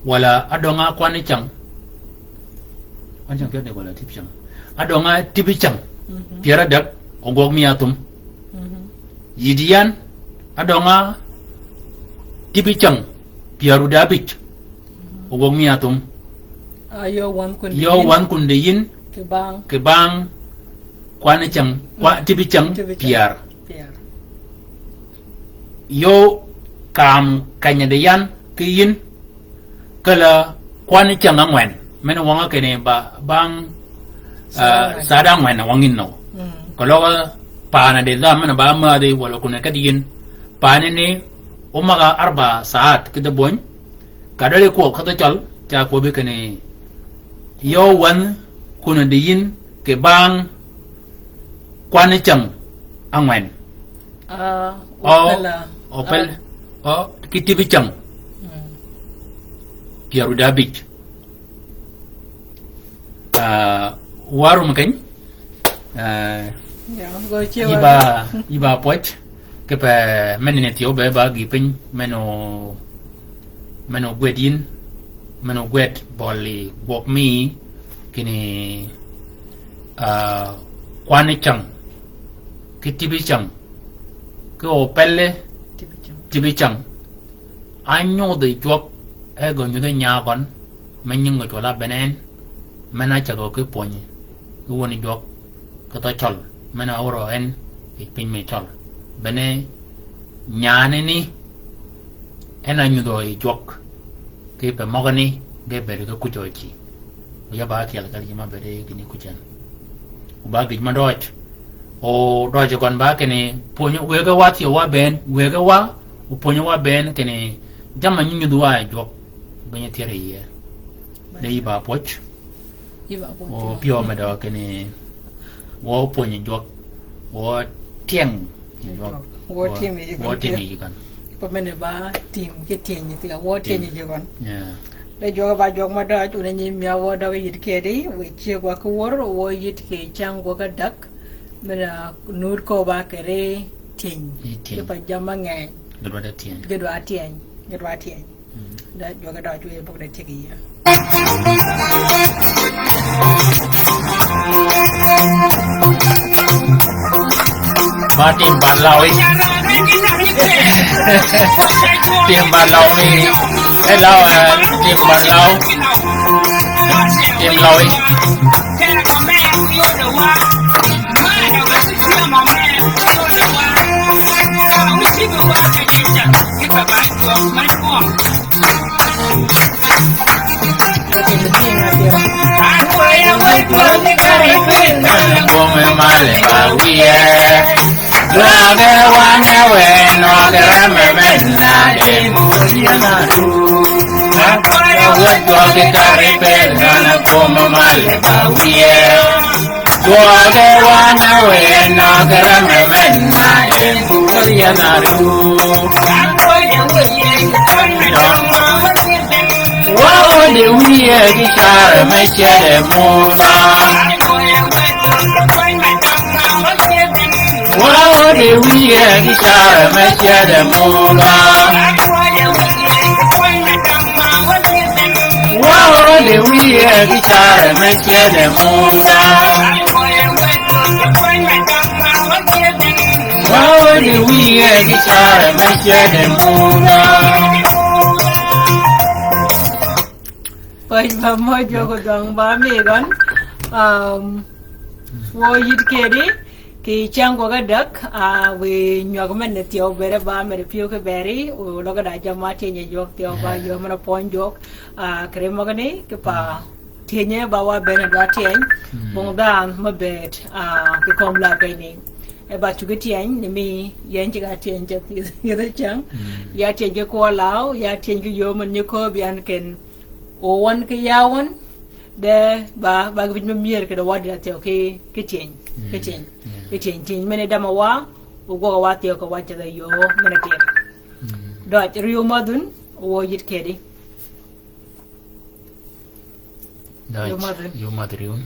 wala adonga kwan chang piara dak wala tibi chang adonga tibi chang piara dak ogog miatum yidian adonga tibi chang piaru dabich ogog miatum yo wan kunde yin ke bang kwan chang tibi chang piar yo kam kanya de yan ke yin kala kwan chang angwen men wanga kene ba bang sadang wen wangin no kalau pana de zaman ba ma de wala kuna kadin pana ne umaga 4 saat kita bon kadale ko khata chal cha ko be kane yo wan kuna de yin ke bang kwan chang angwen opel kitibi chang Garuda Beach warum kan iba poch ke pa menene tio be ba gipin meno gwedin meno gwed bolli bok mi kini kwani chang kitibi chang ko pelle tibi chang anyo de job e go nyu de nya kon men ngi ko la benen mena cha ko poni woni job ko to chol mena oro en pin me chol bene nyane ni ena nyu do i jok ke pe mogani be be ko kujochi ya ba ki ala kali ma be de kini kujan ba gi ma doj o doj kon ba kene ponyo we ga wati wa ben we ga wa o ponyo wa ben kene jama nyu do wa jok banya tere ye de ba poch o pio ma do kene wo ponyo jok wo tieng wo tieng yi kan pa mene ba tim ke tieng ni ti wo tieng ni kon le jo ba jo ma da tu ni mi wo da yit ke di we che kwa ko wo yit ke chang ko ga dak mena nur ko ba ke re tieng ke pa jama ngai gedwa tieng da jo ga da ju e bok da che ki ya Tim Balau Tim Balau ni hello Tim Balau Tim Loi Lage wane weno gerame menna de muriana du. Nakoya gitari pelana como male bawie. Lage wane weno gerame menna de muriana du. Wow de uye gitari me chere mona. Wow, the weird guitar, my shadow mola. Wow, the weird guitar, my shadow mola. Wow, the weird guitar, my shadow mola. Pues vamos yo con ba mi gan wo yit kedi ki chango ga dak we nyogmen ne tio bere ba mere pio ke beri o loga da jama tenye jok tio ba yo mana pon jok kremo ga ni ke pa tenye ba wa bene da ten bong da ma bet ke kom la pe ni e ba tu ke ten ni mi yen ji ga ten je ye da chang ya ten je ko lao ya ten ju yo man ni ko bian ken o wan ke ya wan de ba ga mi mier ke da wa da tio ke ten ke ten mene dama wa ugo wa tio ko wa da yo mene ke do rio madun wo yit kedi yo madriun